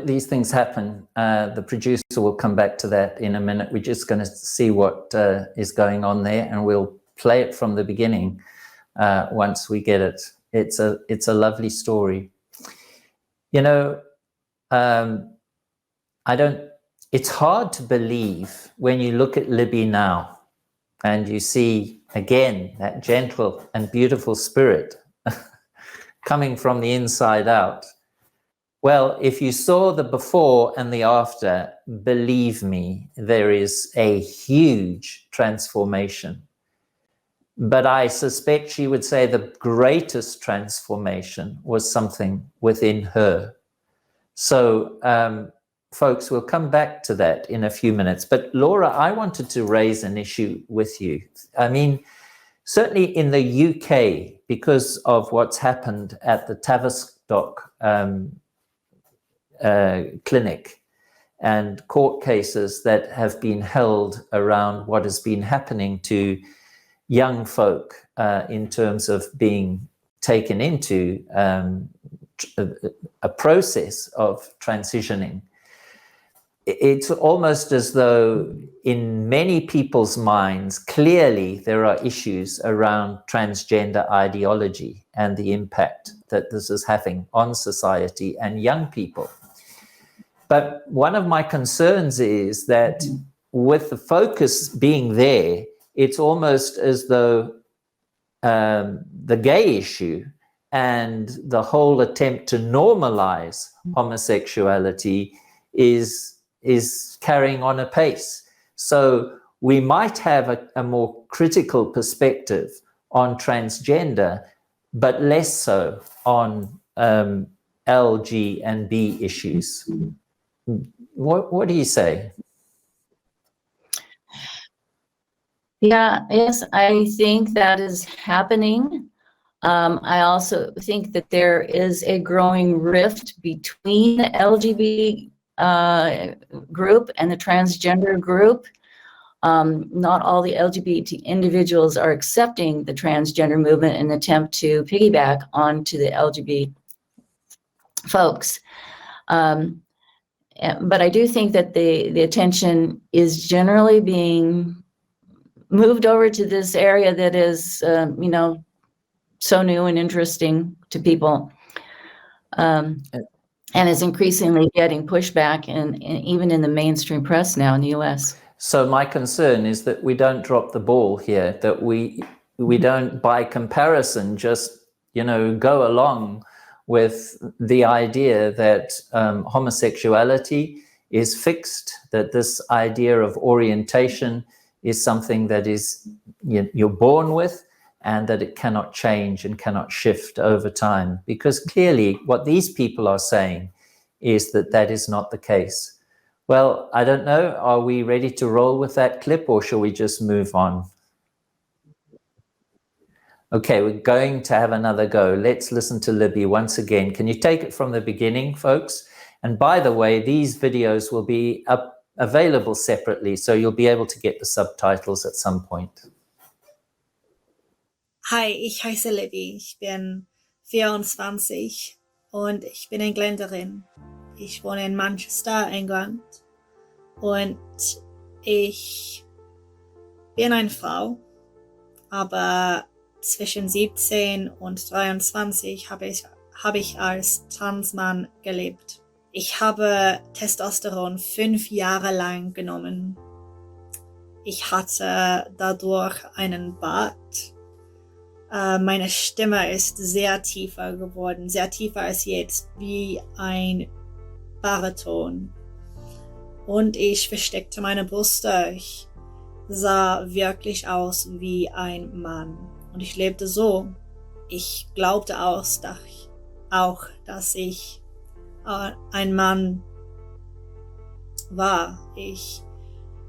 these things happen. The producer will come back to that in a minute. We're just going to see what is going on there, and we'll play it from the beginning once we get it. It's a lovely story. You know, it's hard to believe when you look at Libby now and you see again that gentle and beautiful spirit coming from the inside out. Well, if you saw the before and the after, believe me, there is a huge transformation. But I suspect she would say the greatest transformation was something within her. So, folks, we'll come back to that in a few minutes. But Laura, I wanted to raise an issue with you. I mean, certainly in the UK, because of what's happened at the Tavistock clinic and court cases that have been held around what has been happening to young folk in terms of being taken into a process of transitioning. It's almost as though in many people's minds, clearly there are issues around transgender ideology and the impact that this is having on society and young people. But one of my concerns is that with the focus being there, it's almost as though the gay issue and the whole attempt to normalize homosexuality is carrying on apace. So we might have a more critical perspective on transgender, but less so on L, G, and B issues. What do you say? Yeah, yes, I think that is happening. I also think that there is a growing rift between the LGBT group and the transgender group. Not all the LGBT individuals are accepting the transgender movement in an attempt to piggyback onto the LGBT folks. But I do think that the attention is generally being moved over to this area that is, so new and interesting to people, and is increasingly getting pushback and even in the mainstream press now in the U.S. So my concern is that we don't drop the ball here, that we don't, by comparison, just, go along with the idea that homosexuality is fixed, that this idea of orientation is something that is you're born with, and that it cannot change and cannot shift over time. Because clearly what these people are saying is that that is not the case. Well, I don't know, are we ready to roll with that clip, or shall we just move on? Okay, we're going to have another go. Let's listen to Libby once again. Can you take it from the beginning, folks? And by the way, these videos will be available separately, so you'll be able to get the subtitles at some point. Hi, ich heiße Libby, ich bin 24 und ich bin Engländerin. Ich wohne in Manchester, England, und ich bin eine Frau, aber zwischen 17 und 23 habe ich als Transmann gelebt. Ich habe Testosteron 5 Jahre lang genommen. Ich hatte dadurch einen Bart. Meine Stimme ist sehr tiefer geworden, sehr tiefer als jetzt, wie ein Bariton. Und ich versteckte meine Brüste. Ich sah wirklich aus wie ein Mann. Und ich lebte so. Ich glaubte auch, dass ich ein Mann war. Ich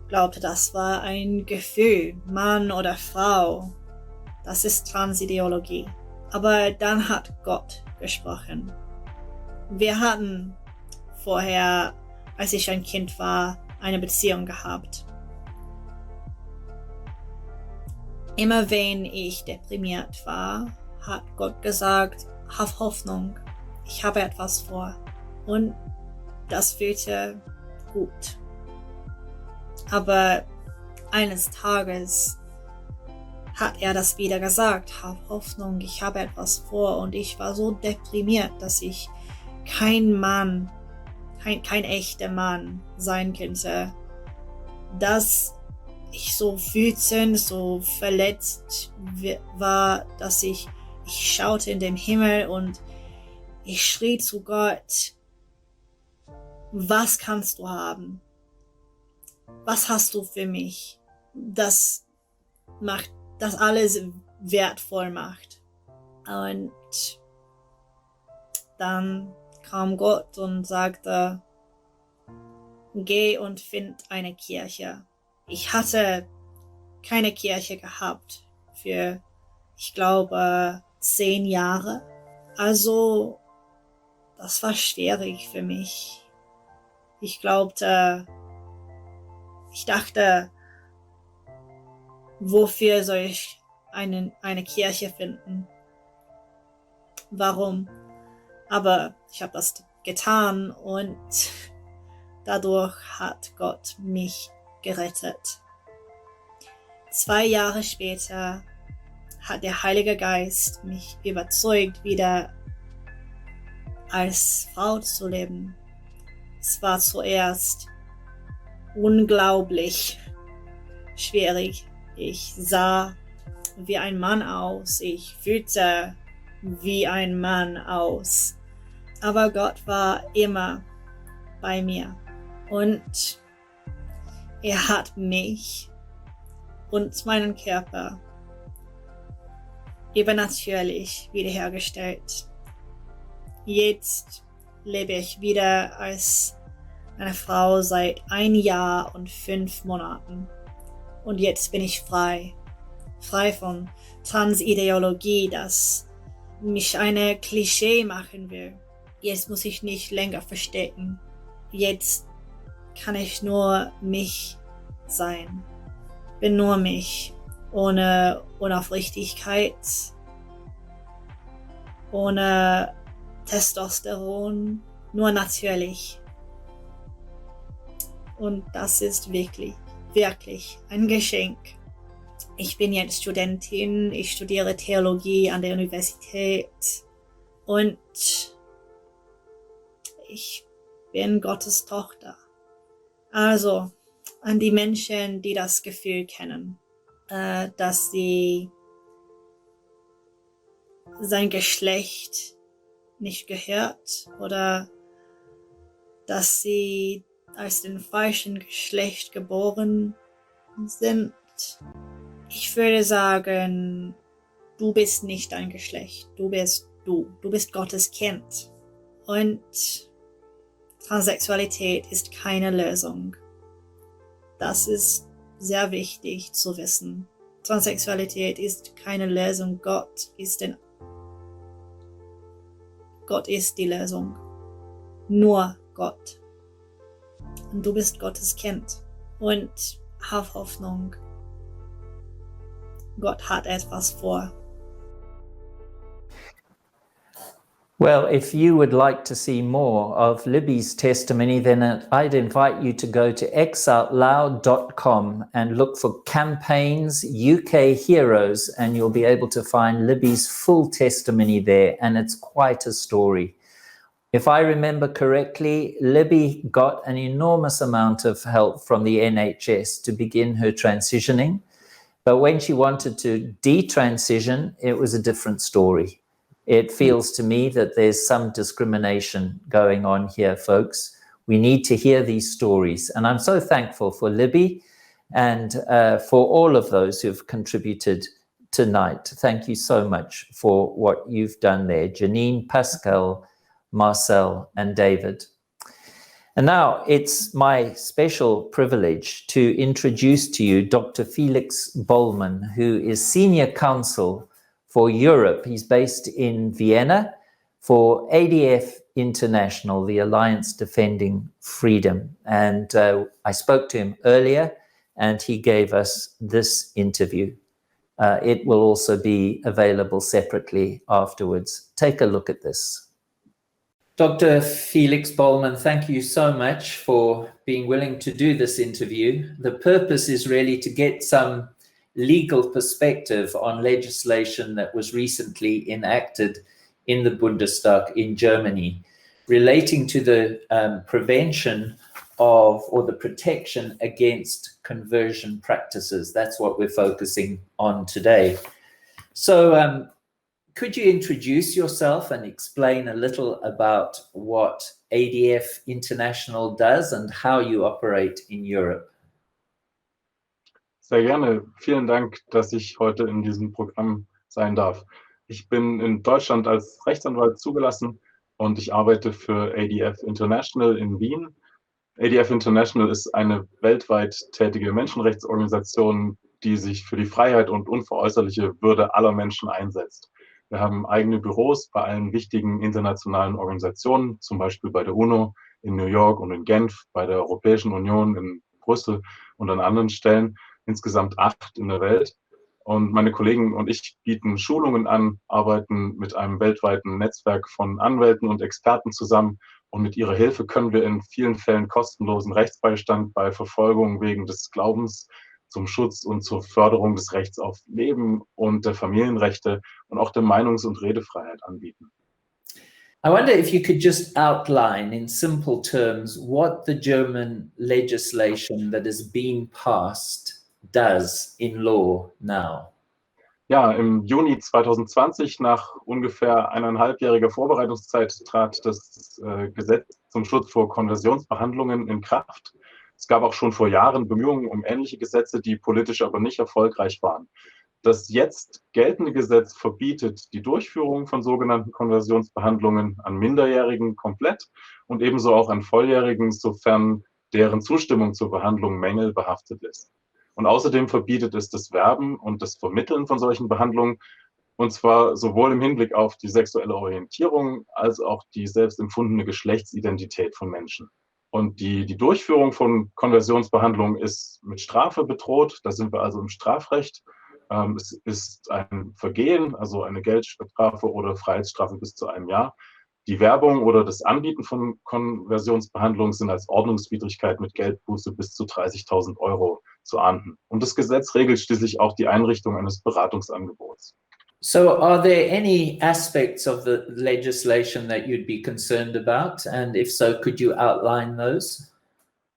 glaubte, das war ein Gefühl, Mann oder Frau. Das ist Transideologie. Aber dann hat Gott gesprochen. Wir hatten vorher, als ich ein Kind war, eine Beziehung gehabt. Immer wenn ich deprimiert war, hat Gott gesagt, hab Hoffnung, ich habe etwas vor. Und das fühlte gut. Aber eines Tages hat er das wieder gesagt, hab Hoffnung, ich habe etwas vor. Und ich war so deprimiert, dass ich kein Mann, kein echter Mann sein könnte. Dass ich so wütend, so verletzt war, dass ich schaute in den Himmel und ich schrie zu Gott, was kannst du haben? Was hast du für mich? Das alles wertvoll macht. Und dann kam Gott und sagte, geh und find eine Kirche. Ich hatte keine Kirche gehabt für, ich glaube, 10 Jahre. Also, das war schwierig für mich. Ich dachte, wofür soll ich eine Kirche finden? Warum? Aber ich habe das getan und dadurch hat Gott mich gerettet. 2 Jahre später hat der Heilige Geist mich überzeugt, wieder als Frau zu leben. Es war zuerst unglaublich schwierig. Ich sah wie ein Mann aus, ich fühlte wie ein Mann aus. Aber Gott war immer bei mir und er hat mich und meinen Körper übernatürlich wiederhergestellt. Jetzt lebe ich wieder als eine Frau seit 1 Jahr und 5 Monaten. Und jetzt bin ich frei. Frei von Transideologie, das mich eine Klischee machen will. Jetzt muss ich nicht länger verstecken. Jetzt kann ich nur mich sein. Bin nur mich. Ohne Unaufrichtigkeit. Ohne Testosteron. Nur natürlich. Und das ist wirklich ein Geschenk. Ich bin jetzt Studentin, ich studiere Theologie an der Universität und ich bin Gottes Tochter. Also an die Menschen, die das Gefühl kennen, dass sie sein Geschlecht nicht gehört oder dass sie als den falschen Geschlecht geboren sind. Ich würde sagen, du bist nicht dein Geschlecht, du bist du. Du bist Gottes Kind. Und Transsexualität ist keine Lösung. Das ist sehr wichtig zu wissen. Transsexualität ist keine Lösung. Gott ist die Lösung. Nur Gott. Und du bist Gottes Kind. Und hab Hoffnung. Gott hat etwas vor. Well, if you would like to see more of Libby's testimony, then I'd invite you to go to xoutloud.com and look for campaigns, UK Heroes, and you'll be able to find Libby's full testimony there, and it's quite a story. If I remember correctly, Libby got an enormous amount of help from the NHS to begin her transitioning. But when she wanted to detransition, it was a different story. It feels to me that there's some discrimination going on here, folks. We need to hear these stories. And I'm so thankful for Libby and for all of those who've contributed tonight. Thank you so much for what you've done there. Janine, Pascal, Marcel, and David. And now it's my special privilege to introduce to you Dr. Felix Böllmann, who is Senior Counsel for Europe. He's based in Vienna for ADF International, the Alliance Defending Freedom. And I spoke to him earlier, and he gave us this interview. It will also be available separately afterwards. Take a look at this. Dr. Felix Böllmann, thank you so much for being willing to do this interview. The purpose is really to get some legal perspective on legislation that was recently enacted in the Bundestag in Germany relating to the prevention of or the protection against conversion practices. That's what we're focusing on today. So could you introduce yourself and explain a little about what ADF International does and how you operate in Europe? Sehr gerne. Vielen Dank, dass ich heute in diesem Programm sein darf. Ich bin in Deutschland als Rechtsanwalt zugelassen und ich arbeite für ADF International in Wien. ADF International ist eine weltweit tätige Menschenrechtsorganisation, die sich für die Freiheit und unveräußerliche Würde aller Menschen einsetzt. Wir haben eigene Büros bei allen wichtigen internationalen Organisationen, zum Beispiel bei der UNO in New York und in Genf, bei der Europäischen Union in Brüssel und an anderen Stellen, insgesamt 8 in der Welt. Und meine Kollegen und ich bieten Schulungen an, arbeiten mit einem weltweiten Netzwerk von Anwälten und Experten zusammen. Und mit ihrer Hilfe können wir in vielen Fällen kostenlosen Rechtsbeistand bei Verfolgung wegen des Glaubens zum Schutz und zur Förderung des Rechts auf Leben und der Familienrechte und auch der Meinungs- und Redefreiheit anbieten. I wonder if you could just outline in simple terms what the German legislation that has been passed does in law now. Ja, im Juni 2020, nach ungefähr 1,5-jähriger Vorbereitungszeit, trat das Gesetz zum Schutz vor Konversionsbehandlungen in Kraft. Es gab auch schon vor Jahren Bemühungen um ähnliche Gesetze, die politisch aber nicht erfolgreich waren. Das jetzt geltende Gesetz verbietet die Durchführung von sogenannten Konversionsbehandlungen an Minderjährigen komplett und ebenso auch an Volljährigen, sofern deren Zustimmung zur Behandlung mängelbehaftet ist. Und außerdem verbietet es das Werben und das Vermitteln von solchen Behandlungen, und zwar sowohl im Hinblick auf die sexuelle Orientierung als auch die selbst empfundene Geschlechtsidentität von Menschen. Und die Durchführung von Konversionsbehandlungen ist mit Strafe bedroht. Da sind wir also im Strafrecht. Es ist ein Vergehen, also eine Geldstrafe oder Freiheitsstrafe bis zu einem Jahr. Die Werbung oder das Anbieten von Konversionsbehandlungen sind als Ordnungswidrigkeit mit Geldbuße bis zu 30.000 Euro zu ahnden. Und das Gesetz regelt schließlich auch die Einrichtung eines Beratungsangebots. So are there any aspects of the legislation that you'd be concerned about? And if so, could you outline those?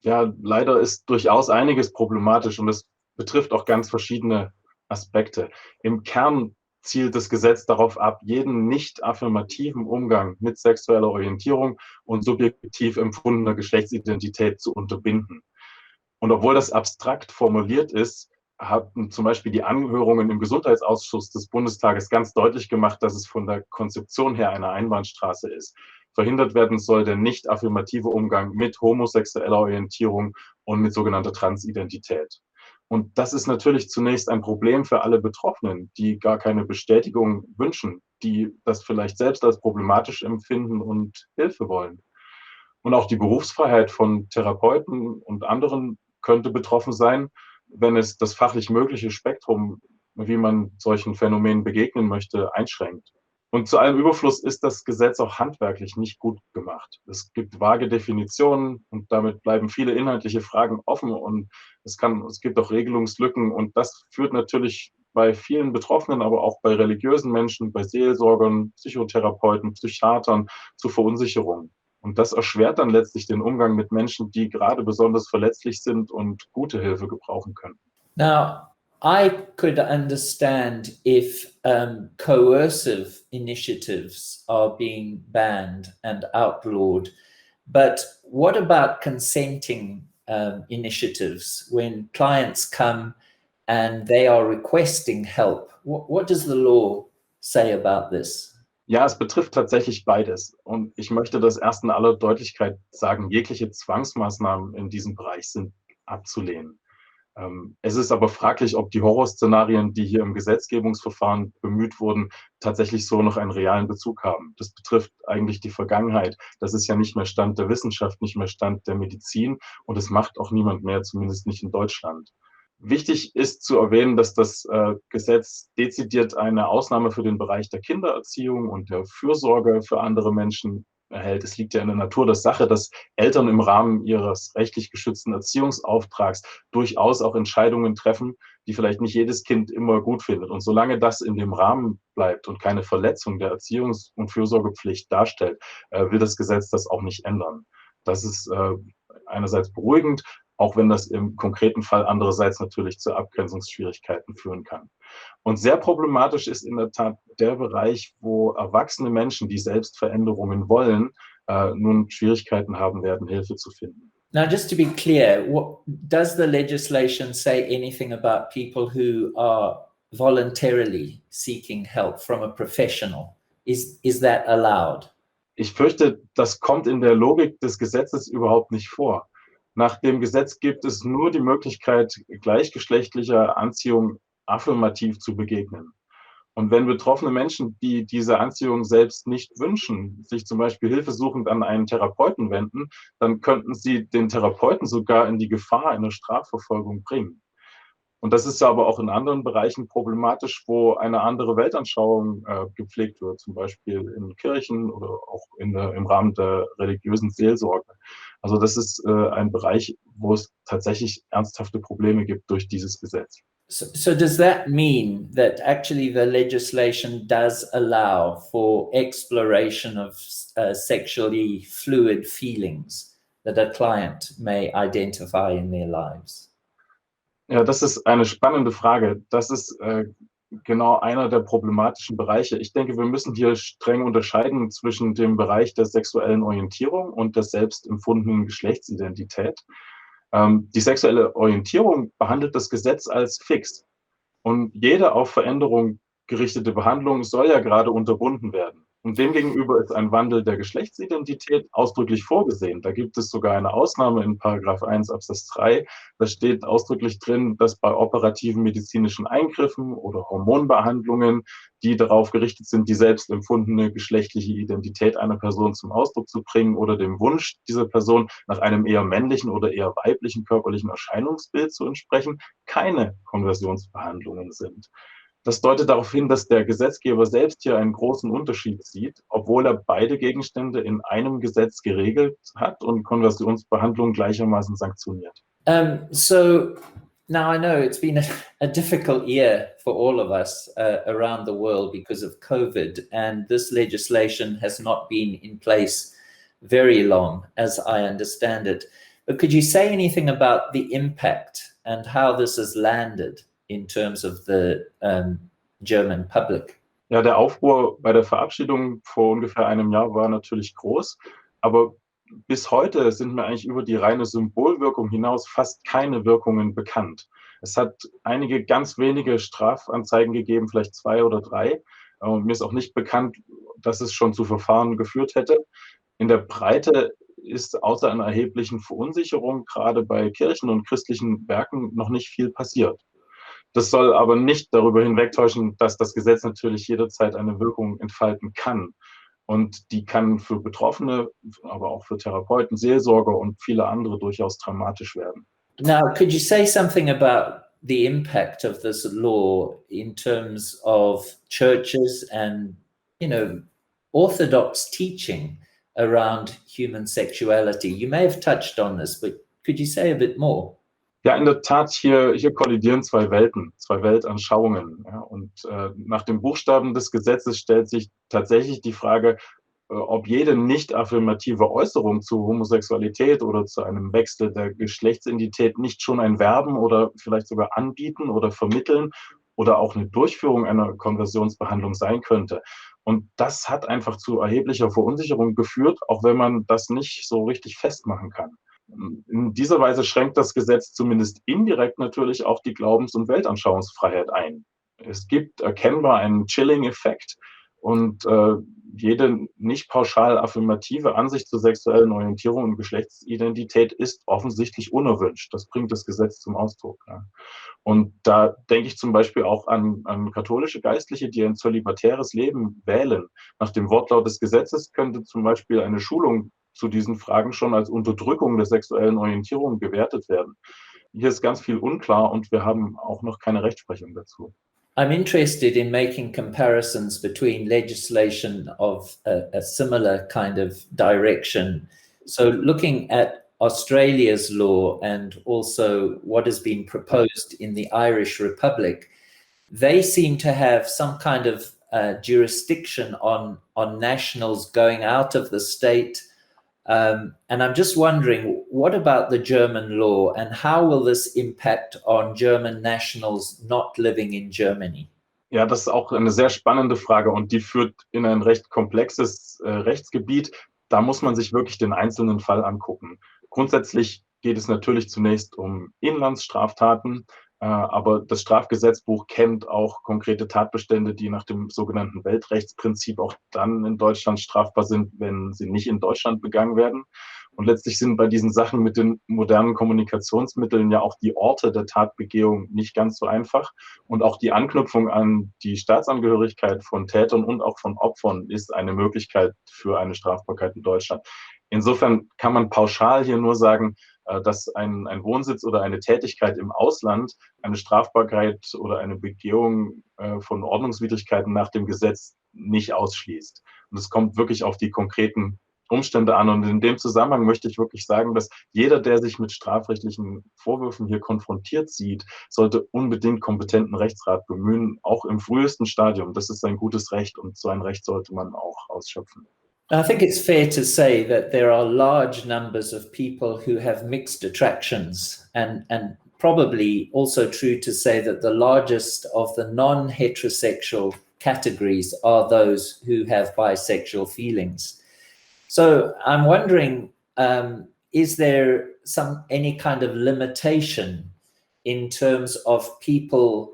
Ja, leider ist durchaus einiges problematisch und es betrifft auch ganz verschiedene Aspekte. Im Kern zielt das Gesetz darauf ab, jeden nicht affirmativen Umgang mit sexueller Orientierung und subjektiv empfundener Geschlechtsidentität zu unterbinden. Und obwohl das abstrakt formuliert ist, haben zum Beispiel die Anhörungen im Gesundheitsausschuss des Bundestages ganz deutlich gemacht, dass es von der Konzeption her eine Einbahnstraße ist. Verhindert werden soll der nicht affirmative Umgang mit homosexueller Orientierung und mit sogenannter Transidentität. Und das ist natürlich zunächst ein Problem für alle Betroffenen, die gar keine Bestätigung wünschen, die das vielleicht selbst als problematisch empfinden und Hilfe wollen. Und auch die Berufsfreiheit von Therapeuten und anderen könnte betroffen sein, wenn es das fachlich mögliche Spektrum, wie man solchen Phänomenen begegnen möchte, einschränkt. Und zu allem Überfluss ist das Gesetz auch handwerklich nicht gut gemacht. Es gibt vage Definitionen und damit bleiben viele inhaltliche Fragen offen und es gibt auch Regelungslücken und das führt natürlich bei vielen Betroffenen, aber auch bei religiösen Menschen, bei Seelsorgern, Psychotherapeuten, Psychiatern zu Verunsicherung. Und das erschwert dann letztlich den Umgang mit Menschen, die gerade besonders verletzlich sind und gute Hilfe gebrauchen können. Now, I could understand if coercive initiatives are being banned and outlawed, but what about consenting initiatives when clients come and they are requesting help? What does the law say about this? Ja, es betrifft tatsächlich beides. Und ich möchte das erst in aller Deutlichkeit sagen, jegliche Zwangsmaßnahmen in diesem Bereich sind abzulehnen. Es ist aber fraglich, ob die Horrorszenarien, die hier im Gesetzgebungsverfahren bemüht wurden, tatsächlich so noch einen realen Bezug haben. Das betrifft eigentlich die Vergangenheit. Das ist ja nicht mehr Stand der Wissenschaft, nicht mehr Stand der Medizin und es macht auch niemand mehr, zumindest nicht in Deutschland. Wichtig ist zu erwähnen, dass das Gesetz dezidiert eine Ausnahme für den Bereich der Kindererziehung und der Fürsorge für andere Menschen erhält. Es liegt ja in der Natur der Sache, dass Eltern im Rahmen ihres rechtlich geschützten Erziehungsauftrags durchaus auch Entscheidungen treffen, die vielleicht nicht jedes Kind immer gut findet. Und solange das in dem Rahmen bleibt und keine Verletzung der Erziehungs- und Fürsorgepflicht darstellt, will das Gesetz das auch nicht ändern. Das ist einerseits beruhigend, auch wenn das im konkreten Fall andererseits natürlich zu Abgrenzungsschwierigkeiten führen kann. Und sehr problematisch ist in der Tat der Bereich, wo erwachsene Menschen, die selbst Veränderungen wollen, nun Schwierigkeiten haben werden, Hilfe zu finden. Now, just to be clear, does the legislation say anything about people who are voluntarily seeking help from a professional? Is that allowed? Ich fürchte, das kommt in der Logik des Gesetzes überhaupt nicht vor. Nach dem Gesetz gibt es nur die Möglichkeit, gleichgeschlechtlicher Anziehung affirmativ zu begegnen. Und wenn betroffene Menschen, die diese Anziehung selbst nicht wünschen, sich zum Beispiel hilfesuchend an einen Therapeuten wenden, dann könnten sie den Therapeuten sogar in die Gefahr einer Strafverfolgung bringen. Und das ist ja aber auch in anderen Bereichen problematisch, wo eine andere Weltanschauung gepflegt wird, zum Beispiel in Kirchen oder auch im Rahmen der religiösen Seelsorge. Also das ist ein Bereich, wo es tatsächlich ernsthafte Probleme gibt durch dieses Gesetz. So does that mean that actually the legislation does allow for exploration of sexually fluid feelings that a client may identify in their lives? Ja, das ist eine spannende Frage. Das ist genau einer der problematischen Bereiche. Ich denke, wir müssen hier streng unterscheiden zwischen dem Bereich der sexuellen Orientierung und der selbst empfundenen Geschlechtsidentität. Die sexuelle Orientierung behandelt das Gesetz als fix. Und jede auf Veränderung gerichtete Behandlung soll ja gerade unterbunden werden. Und demgegenüber ist ein Wandel der Geschlechtsidentität ausdrücklich vorgesehen. Da gibt es sogar eine Ausnahme in Paragraph 1 Absatz 3. Da steht ausdrücklich drin, dass bei operativen medizinischen Eingriffen oder Hormonbehandlungen, die darauf gerichtet sind, die selbst empfundene geschlechtliche Identität einer Person zum Ausdruck zu bringen oder dem Wunsch dieser Person nach einem eher männlichen oder eher weiblichen körperlichen Erscheinungsbild zu entsprechen, keine Konversionsbehandlungen sind. Das deutet darauf hin, dass der Gesetzgeber selbst hier einen großen Unterschied sieht, obwohl er beide Gegenstände in einem Gesetz geregelt hat und Konversionsbehandlung gleichermaßen sanktioniert. So now I know it's been a difficult year for all of us around the world because of COVID, and this legislation has not been in place very long, as I understand it. But could you say anything about the impact and how this has landed in terms of the German public? Ja, der Aufruhr bei der Verabschiedung vor ungefähr einem Jahr war natürlich groß, aber bis heute sind mir eigentlich über die reine Symbolwirkung hinaus fast keine Wirkungen bekannt. Es hat einige ganz wenige Strafanzeigen gegeben, vielleicht 2 oder 3. Mir ist auch nicht bekannt, dass es schon zu Verfahren geführt hätte. In der Breite ist außer einer erheblichen Verunsicherung gerade bei Kirchen und christlichen Werken noch nicht viel passiert. Das soll aber nicht darüber hinwegtäuschen, dass das Gesetz natürlich jederzeit eine Wirkung entfalten kann. Und die kann für Betroffene, aber auch für Therapeuten, Seelsorger und viele andere durchaus dramatisch werden. Now, could you say something about the impact of this law in terms of churches and, orthodox teaching around human sexuality? You may have touched on this, but could you say a bit more? Ja, in der Tat, hier kollidieren 2 Welten, 2 Weltanschauungen. Ja, und nach dem Buchstaben des Gesetzes stellt sich tatsächlich die Frage, ob jede nicht affirmative Äußerung zu Homosexualität oder zu einem Wechsel der Geschlechtsidentität nicht schon ein Werben oder vielleicht sogar Anbieten oder Vermitteln oder auch eine Durchführung einer Konversionsbehandlung sein könnte. Und das hat einfach zu erheblicher Verunsicherung geführt, auch wenn man das nicht so richtig festmachen kann. In dieser Weise schränkt das Gesetz zumindest indirekt natürlich auch die Glaubens- und Weltanschauungsfreiheit ein. Es gibt erkennbar einen Chilling-Effekt und jede nicht pauschal affirmative Ansicht zur sexuellen Orientierung und Geschlechtsidentität ist offensichtlich unerwünscht. Das bringt das Gesetz zum Ausdruck. Ja. Und da denke ich zum Beispiel auch an katholische Geistliche, die ein zölibatäres Leben wählen. Nach dem Wortlaut des Gesetzes könnte zum Beispiel eine Schulung zu diesen Fragen schon als Unterdrückung der sexuellen Orientierung gewertet werden. Hier ist ganz viel unklar und wir haben auch noch keine Rechtsprechung dazu. I'm interested in making comparisons between legislation of a similar kind of direction. So looking at Australia's law and also what has been proposed in the Irish Republic, they seem to have some kind of jurisdiction on nationals going out of the state. And I'm just wondering, what about the German law and how will this impact on German nationals not living in Germany? Ja, das ist auch eine sehr spannende Frage und die führt in ein recht komplexes Rechtsgebiet. Da muss man sich wirklich den einzelnen Fall angucken. Grundsätzlich geht es natürlich zunächst um Inlandsstraftaten, aber das Strafgesetzbuch kennt auch konkrete Tatbestände, die nach dem sogenannten Weltrechtsprinzip auch dann in Deutschland strafbar sind, wenn sie nicht in Deutschland begangen werden. Und letztlich sind bei diesen Sachen mit den modernen Kommunikationsmitteln ja auch die Orte der Tatbegehung nicht ganz so einfach. Und auch die Anknüpfung an die Staatsangehörigkeit von Tätern und auch von Opfern ist eine Möglichkeit für eine Strafbarkeit in Deutschland. Insofern kann man pauschal hier nur sagen, dass ein Wohnsitz oder eine Tätigkeit im Ausland eine Strafbarkeit oder eine Begehung von Ordnungswidrigkeiten nach dem Gesetz nicht ausschließt. Und es kommt wirklich auf die konkreten Umstände an. Und in dem Zusammenhang möchte ich wirklich sagen, dass jeder, der sich mit strafrechtlichen Vorwürfen hier konfrontiert sieht, sollte unbedingt kompetenten Rechtsrat bemühen, auch im frühesten Stadium. Das ist ein gutes Recht und so ein Recht sollte man auch ausschöpfen. I think it's fair to say that there are large numbers of people who have mixed attractions and probably also true to say that the largest of the non-heterosexual categories are those who have bisexual feelings. So I'm wondering, is there any kind of limitation in terms of people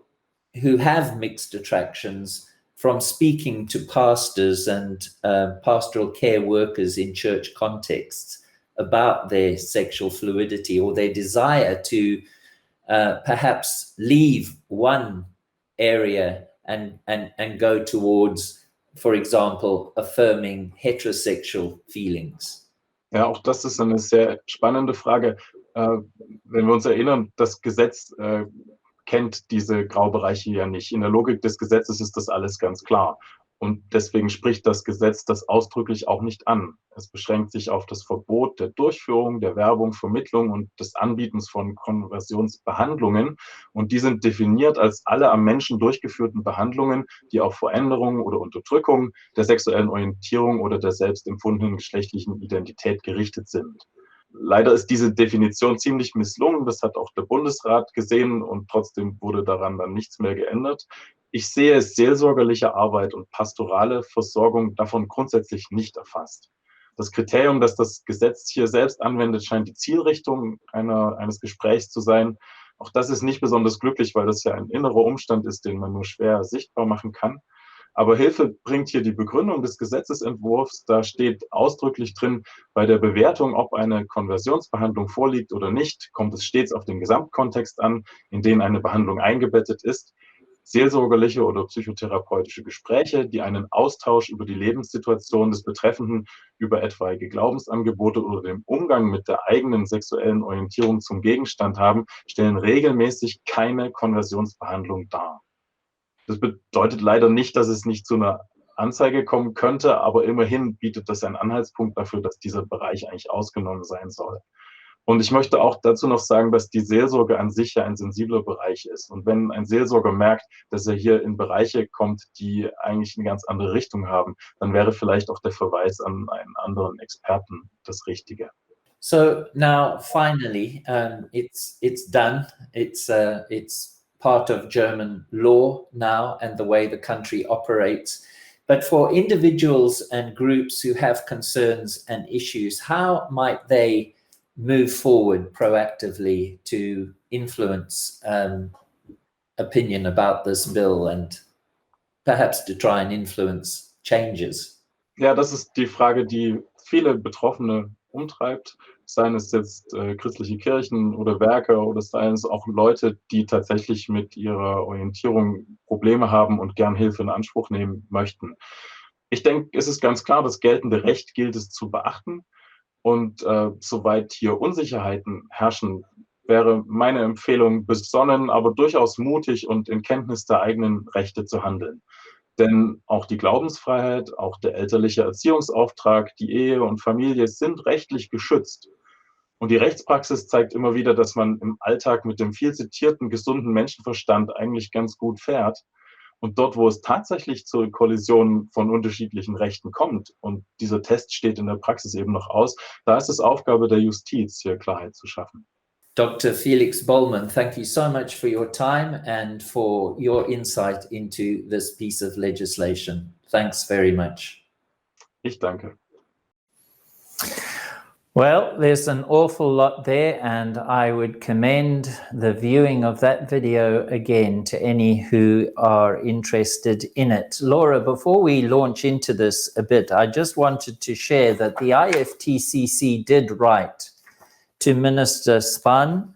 who have mixed attractions from speaking to pastors and pastoral care workers in church contexts about their sexual fluidity or their desire to perhaps leave one area and go towards, for example, affirming heterosexual feelings? Ja, auch das ist eine sehr spannende Frage. Wenn wir uns erinnern, das Gesetz kennt diese Graubereiche ja nicht. In der Logik des Gesetzes ist das alles ganz klar. Und deswegen spricht das Gesetz das ausdrücklich auch nicht an. Es beschränkt sich auf das Verbot der Durchführung, der Werbung, Vermittlung und des Anbietens von Konversionsbehandlungen. Und die sind definiert als alle am Menschen durchgeführten Behandlungen, die auf Veränderung oder Unterdrückung der sexuellen Orientierung oder der selbst empfundenen geschlechtlichen Identität gerichtet sind. Leider ist diese Definition ziemlich misslungen. Das hat auch der Bundesrat gesehen und trotzdem wurde daran dann nichts mehr geändert. Ich sehe seelsorgerliche Arbeit und pastorale Versorgung davon grundsätzlich nicht erfasst. Das Kriterium, das das Gesetz hier selbst anwendet, scheint die Zielrichtung eines Gesprächs zu sein. Auch das ist nicht besonders glücklich, weil das ja ein innerer Umstand ist, den man nur schwer sichtbar machen kann. Aber Hilfe bringt hier die Begründung des Gesetzesentwurfs. Da steht ausdrücklich drin, bei der Bewertung, ob eine Konversionsbehandlung vorliegt oder nicht, kommt es stets auf den Gesamtkontext an, in den eine Behandlung eingebettet ist. Seelsorgerliche oder psychotherapeutische Gespräche, die einen Austausch über die Lebenssituation des Betreffenden, über etwaige Glaubensangebote oder den Umgang mit der eigenen sexuellen Orientierung zum Gegenstand haben, stellen regelmäßig keine Konversionsbehandlung dar. Das bedeutet leider nicht, dass es nicht zu einer Anzeige kommen könnte, aber immerhin bietet das einen Anhaltspunkt dafür, dass dieser Bereich eigentlich ausgenommen sein soll. Und ich möchte auch dazu noch sagen, dass die Seelsorge an sich ja ein sensibler Bereich ist. Und wenn ein Seelsorger merkt, dass er hier in Bereiche kommt, die eigentlich eine ganz andere Richtung haben, dann wäre vielleicht auch der Verweis an einen anderen Experten das Richtige. So now, finally, it's done. It's part of German law now and the way the country operates. But for individuals and groups who have concerns and issues, how might they move forward proactively to influence opinion about this bill and perhaps to try and influence changes? Ja, das ist die Frage, die viele Betroffene umtreibt, seien es jetzt christliche Kirchen oder Werke oder seien es auch Leute, die tatsächlich mit ihrer Orientierung Probleme haben und gern Hilfe in Anspruch nehmen möchten. Ich denke, es ist ganz klar, das geltende Recht gilt es zu beachten. Und soweit hier Unsicherheiten herrschen, wäre meine Empfehlung, besonnen, aber durchaus mutig und in Kenntnis der eigenen Rechte zu handeln. Denn auch die Glaubensfreiheit, auch der elterliche Erziehungsauftrag, die Ehe und Familie sind rechtlich geschützt. Und die Rechtspraxis zeigt immer wieder, dass man im Alltag mit dem viel zitierten gesunden Menschenverstand eigentlich ganz gut fährt. Und dort, wo es tatsächlich zur Kollision von unterschiedlichen Rechten kommt, und dieser Test steht in der Praxis eben noch aus, da ist es Aufgabe der Justiz, hier Klarheit zu schaffen. Dr. Felix Böllmann, thank you so much for your time and for your insight into this piece of legislation. Thanks very much. Ich danke. Well, there's an awful lot there, and I would commend the viewing of that video again to any who are interested in it. Laura, before we launch into this a bit, I just wanted to share that the IFTCC did write to Minister Spahn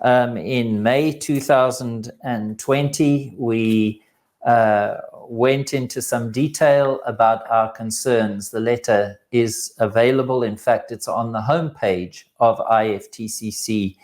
in May 2020. We went into some detail about our concerns. The letter is available. In fact, it's on the homepage of IFTCC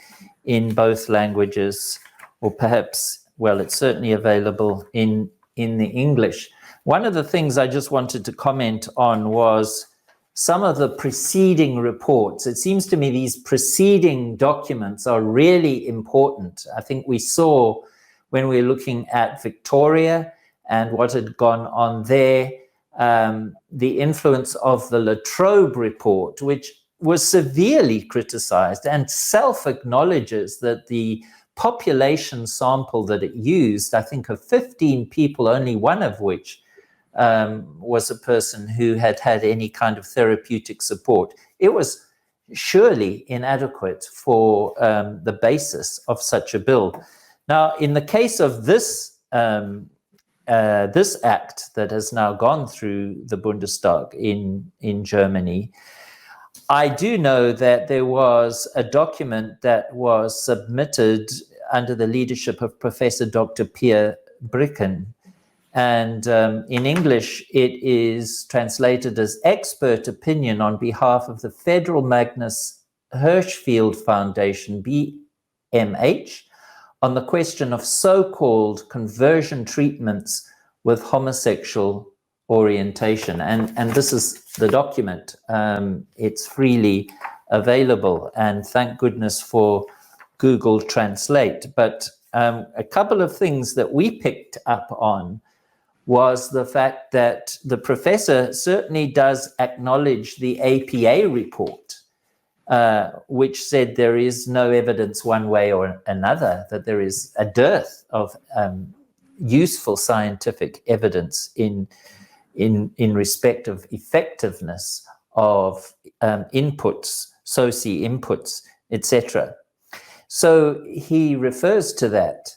in both languages, or perhaps, well, it's certainly available in the English. One of the things I just wanted to comment on was some of the preceding reports. It seems to me these preceding documents are really important. I think we saw when we were looking at Victoria and what had gone on there, the influence of the Latrobe report, which was severely criticized and self-acknowledges that the population sample that it used, I think of 15 people, only one of which was a person who had had any kind of therapeutic support. It was surely inadequate for the basis of such a bill. Now, in the case of this this act that has now gone through the Bundestag in Germany. I do know that there was a document that was submitted under the leadership of Professor Dr. Pierre Bricken. And in English, it is translated as Expert Opinion on behalf of the Federal Magnus Hirschfeld Foundation, BMH, on the question of so-called conversion treatments with homosexual orientation. And this is the document. It's freely available, and thank goodness for Google Translate. But a couple of things that we picked up on was the fact that the professor certainly does acknowledge the APA report, which said there is no evidence one way or another, that there is a dearth of useful scientific evidence in respect of effectiveness of inputs, SOCI inputs, etc. So he refers to that.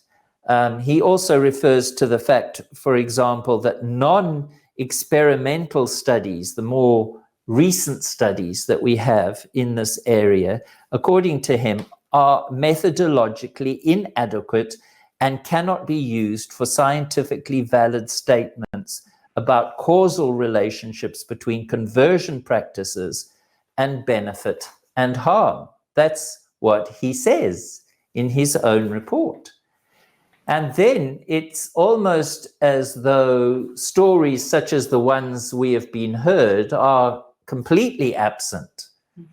He also refers to the fact, for example, that non-experimental studies, the more recent studies that we have in this area, according to him, are methodologically inadequate and cannot be used for scientifically valid statements about causal relationships between conversion practices and benefit and harm. That's what he says in his own report. And then it's almost as though stories such as the ones we have been heard are completely absent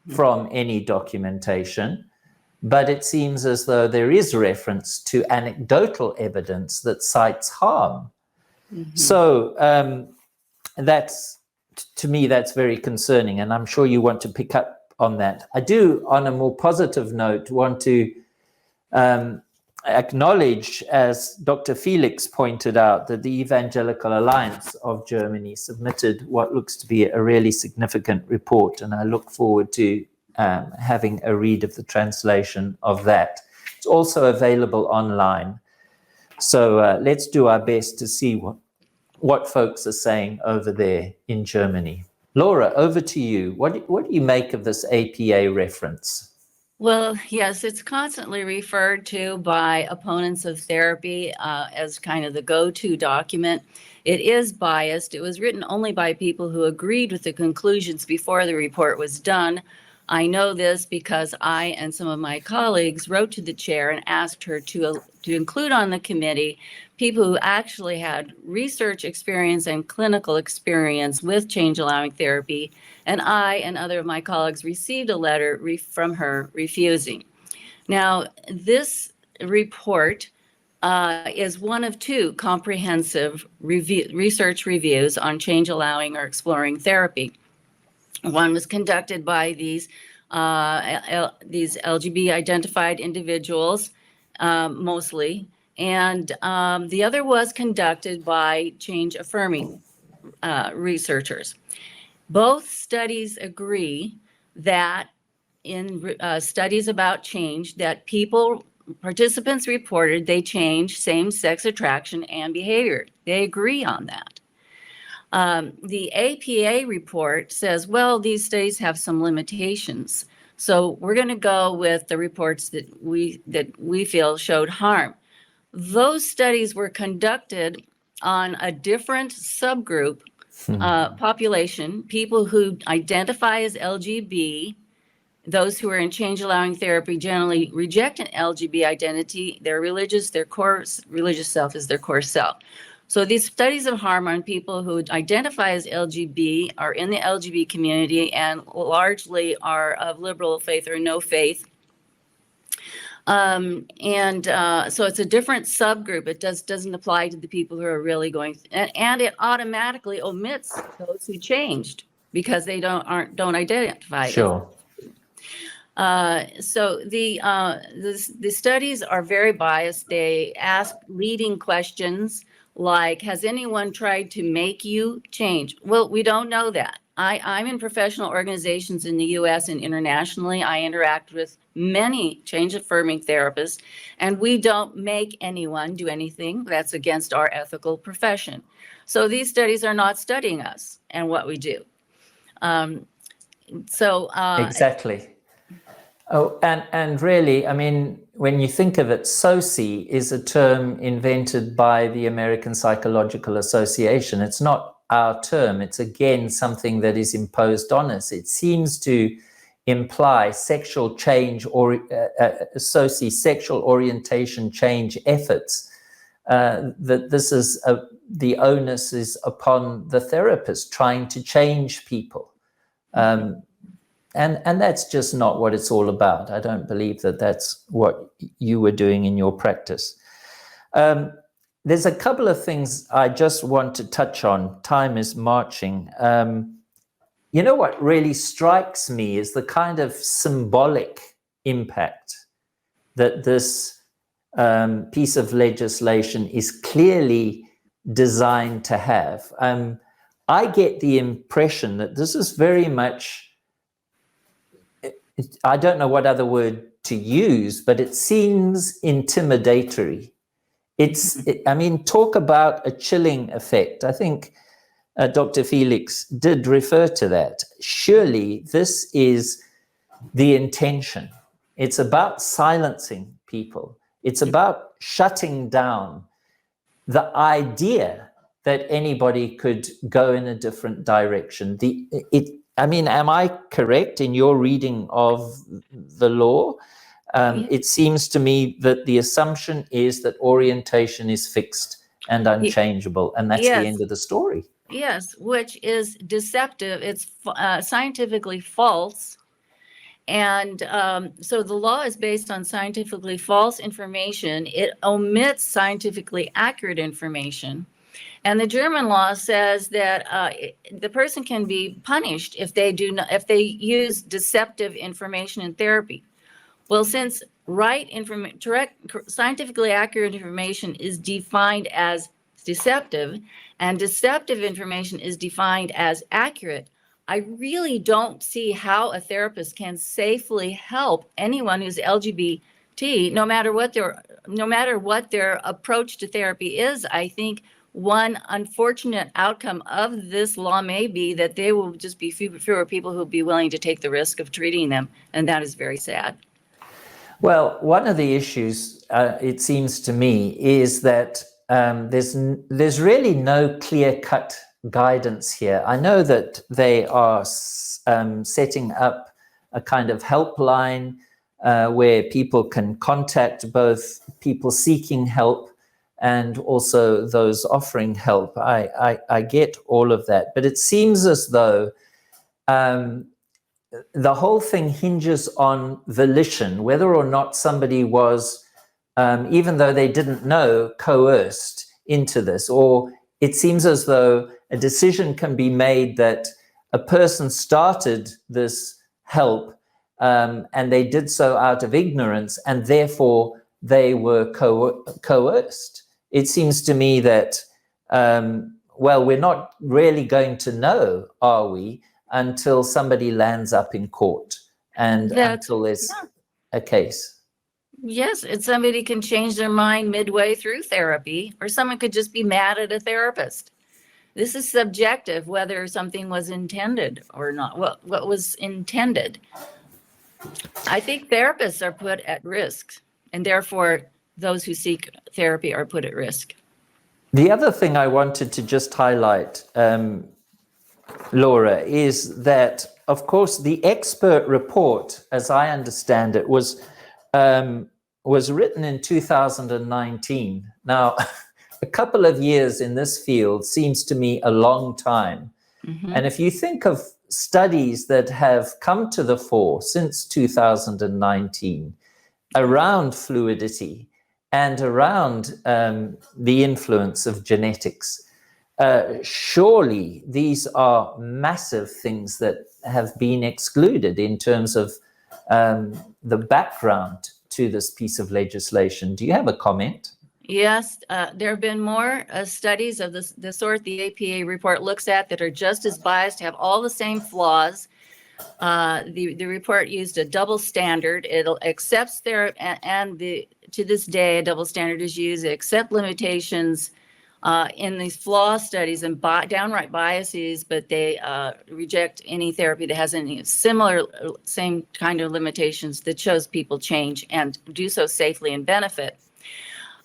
from any documentation, but it seems as though there is reference to anecdotal evidence that cites harm. So that's, to me, that's very concerning, and I'm sure you want to pick up on that. I do, on a more positive note, want to acknowledge, as Dr. Felix pointed out, that the Evangelical Alliance of Germany submitted what looks to be a really significant report, and I look forward to having a read of the translation of that. It's also available online. So let's do our best to see what folks are saying over there in Germany. Laura, over to you. What do you make of this APA reference? Well, yes, it's constantly referred to by opponents of therapy as kind of the go-to document. It is biased. It was written only by people who agreed with the conclusions before the report was done. I know this because I and some of my colleagues wrote to the chair and asked her to include on the committee people who actually had research experience and clinical experience with change-allowing therapy. And I and other of my colleagues received a letter from her refusing. Now, this report is one of two comprehensive research reviews on change-allowing or exploring therapy. One was conducted by these LGB-identified individuals, mostly, and the other was conducted by change-affirming researchers. Both studies agree that in studies about change, that participants reported they changed same-sex attraction and behavior. They agree on that. The APA report says, well, these studies have some limitations. So we're going to go with the reports that we feel showed harm. Those studies were conducted on a different subgroup population, people who identify as LGB. Those who are in change-allowing therapy generally reject an LGB identity. Their religious self is their core self. So these studies of harm on people who identify as LGB are in the LGB community and largely are of liberal faith or no faith. So it's a different subgroup. It doesn't apply to the people who are really going, and it automatically omits those who changed because they don't identify. Sure. So the studies are very biased. They ask leading questions like, has anyone tried to make you change? Well, we don't know that. I'm in professional organizations in the US and internationally. I interact with many change-affirming therapists, and we don't make anyone do anything that's against our ethical profession. So these studies are not studying us and what we do. Exactly. Oh, and really, I mean, when you think of it, SOCI is a term invented by the American Psychological Association. It's not our term. It's again something that is imposed on us. It seems to imply sexual change or SOCI, sexual orientation change efforts. That this is the onus is upon the therapist trying to change people. And that's just not what it's all about. I don't believe that that's what you were doing in your practice. There's a couple of things I just want to touch on. Time is marching. You know what really strikes me is the kind of symbolic impact that this piece of legislation is clearly designed to have. I get the impression that this is very much, I don't know what other word to use, but it seems intimidatory. I mean, talk about a chilling effect. I think Dr. Felix did refer to that. Surely this is the intention. It's about silencing people. It's about shutting down the idea that anybody could go in a different direction. I mean, am I correct in your reading of the law? It seems to me that the assumption is that orientation is fixed and unchangeable, and that's the end of the story. Yes, which is deceptive. It's scientifically false. And so the law is based on scientifically false information. It omits scientifically accurate information. And the German law says that the person can be punished if they use deceptive information in therapy. Well, since scientifically accurate information is defined as deceptive, and deceptive information is defined as accurate, I really don't see how a therapist can safely help anyone who's LGBT, no matter what their approach to therapy is. I think one unfortunate outcome of this law may be that there will just be fewer people who will be willing to take the risk of treating them, and that is very sad. Well, one of the issues, it seems to me, is that there's really no clear-cut guidance here. I know that they are setting up a kind of helpline where people can contact both people seeking help and also those offering help. I get all of that, but it seems as though the whole thing hinges on volition, whether or not somebody was, even though they didn't know, coerced into this, or it seems as though a decision can be made that a person started this help and they did so out of ignorance, and therefore they were coerced. It seems to me that, well, we're not really going to know, are we, until somebody lands up in court and until there's a case. Yes, somebody can change their mind midway through therapy, or someone could just be mad at a therapist. This is subjective, whether something was intended or not. What was intended? I think therapists are put at risk, and therefore those who seek therapy are put at risk. The other thing I wanted to just highlight, Laura, is that, of course, the expert report, as I understand it, was written in 2019. Now, a couple of years in this field seems to me a long time. Mm-hmm. And if you think of studies that have come to the fore since 2019 around fluidity and around the influence of genetics, surely these are massive things that have been excluded in terms of the background to this piece of legislation. Do you have a comment? Yes, there have been more studies of the sort the APA report looks at that are just as biased, have all the same flaws. The report used a double standard. It accepts to this day, a double standard is used. It accepts limitations in these flaw studies and downright biases, but they reject any therapy that has any same kind of limitations that shows people change and do so safely and benefit.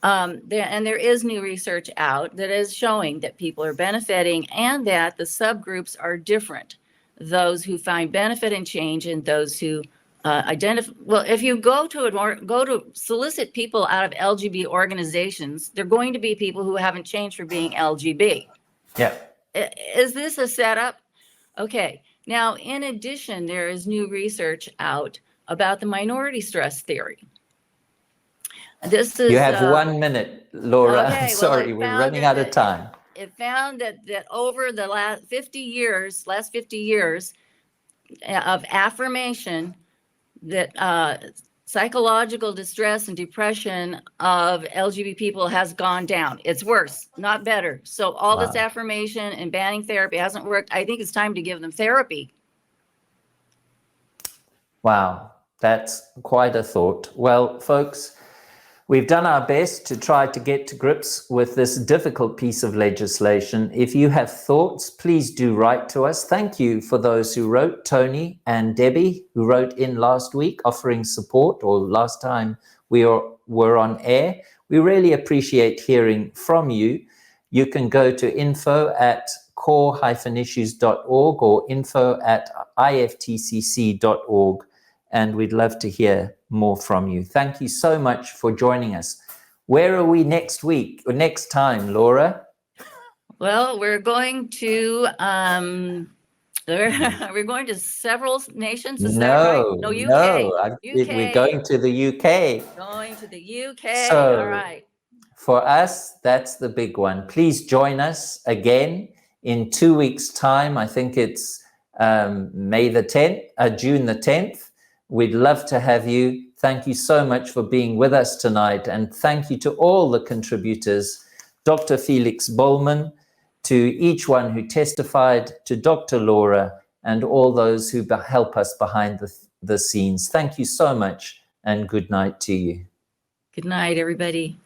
There is new research out that is showing that people are benefiting and that the subgroups are different. Those who find benefit and change and those who identify. Well, if you go to solicit people out of LGB organizations, they're going to be people who haven't changed for being LGB. Yeah. Is this a setup? Okay. Now, in addition, there is new research out about the minority stress theory. This is. You have 1 minute, Laura. Okay, Sorry, we're running out of time. It found that over the last 50 years of affirmation, that psychological distress and depression of LGBT people has gone down. It's worse, not better. So all this affirmation and banning therapy hasn't worked. I think it's time to give them therapy. Wow, that's quite a thought. Well, folks, we've done our best to try to get to grips with this difficult piece of legislation. If you have thoughts, please do write to us. Thank you for those who wrote, Tony and Debbie, who wrote in last week offering support, or last time we were on air. We really appreciate hearing from you. You can go to info@core-issues.org or info@iftcc.org, and we'd love to hear more from you. Thank you so much for joining us. Where are we next week or next time, Laura? Well, we're going to we're going to several nations. Is that right? No, UK. We're going to the UK. Going to the UK. So, all right. For us, that's the big one. Please join us again in 2 weeks' time. I think it's June the 10th. We'd love to have you. Thank you so much for being with us tonight. And thank you to all the contributors, Dr. Felix Böllmann, to each one who testified, to Dr. Laura, and all those who help us behind the scenes. Thank you so much, and good night to you. Good night, everybody.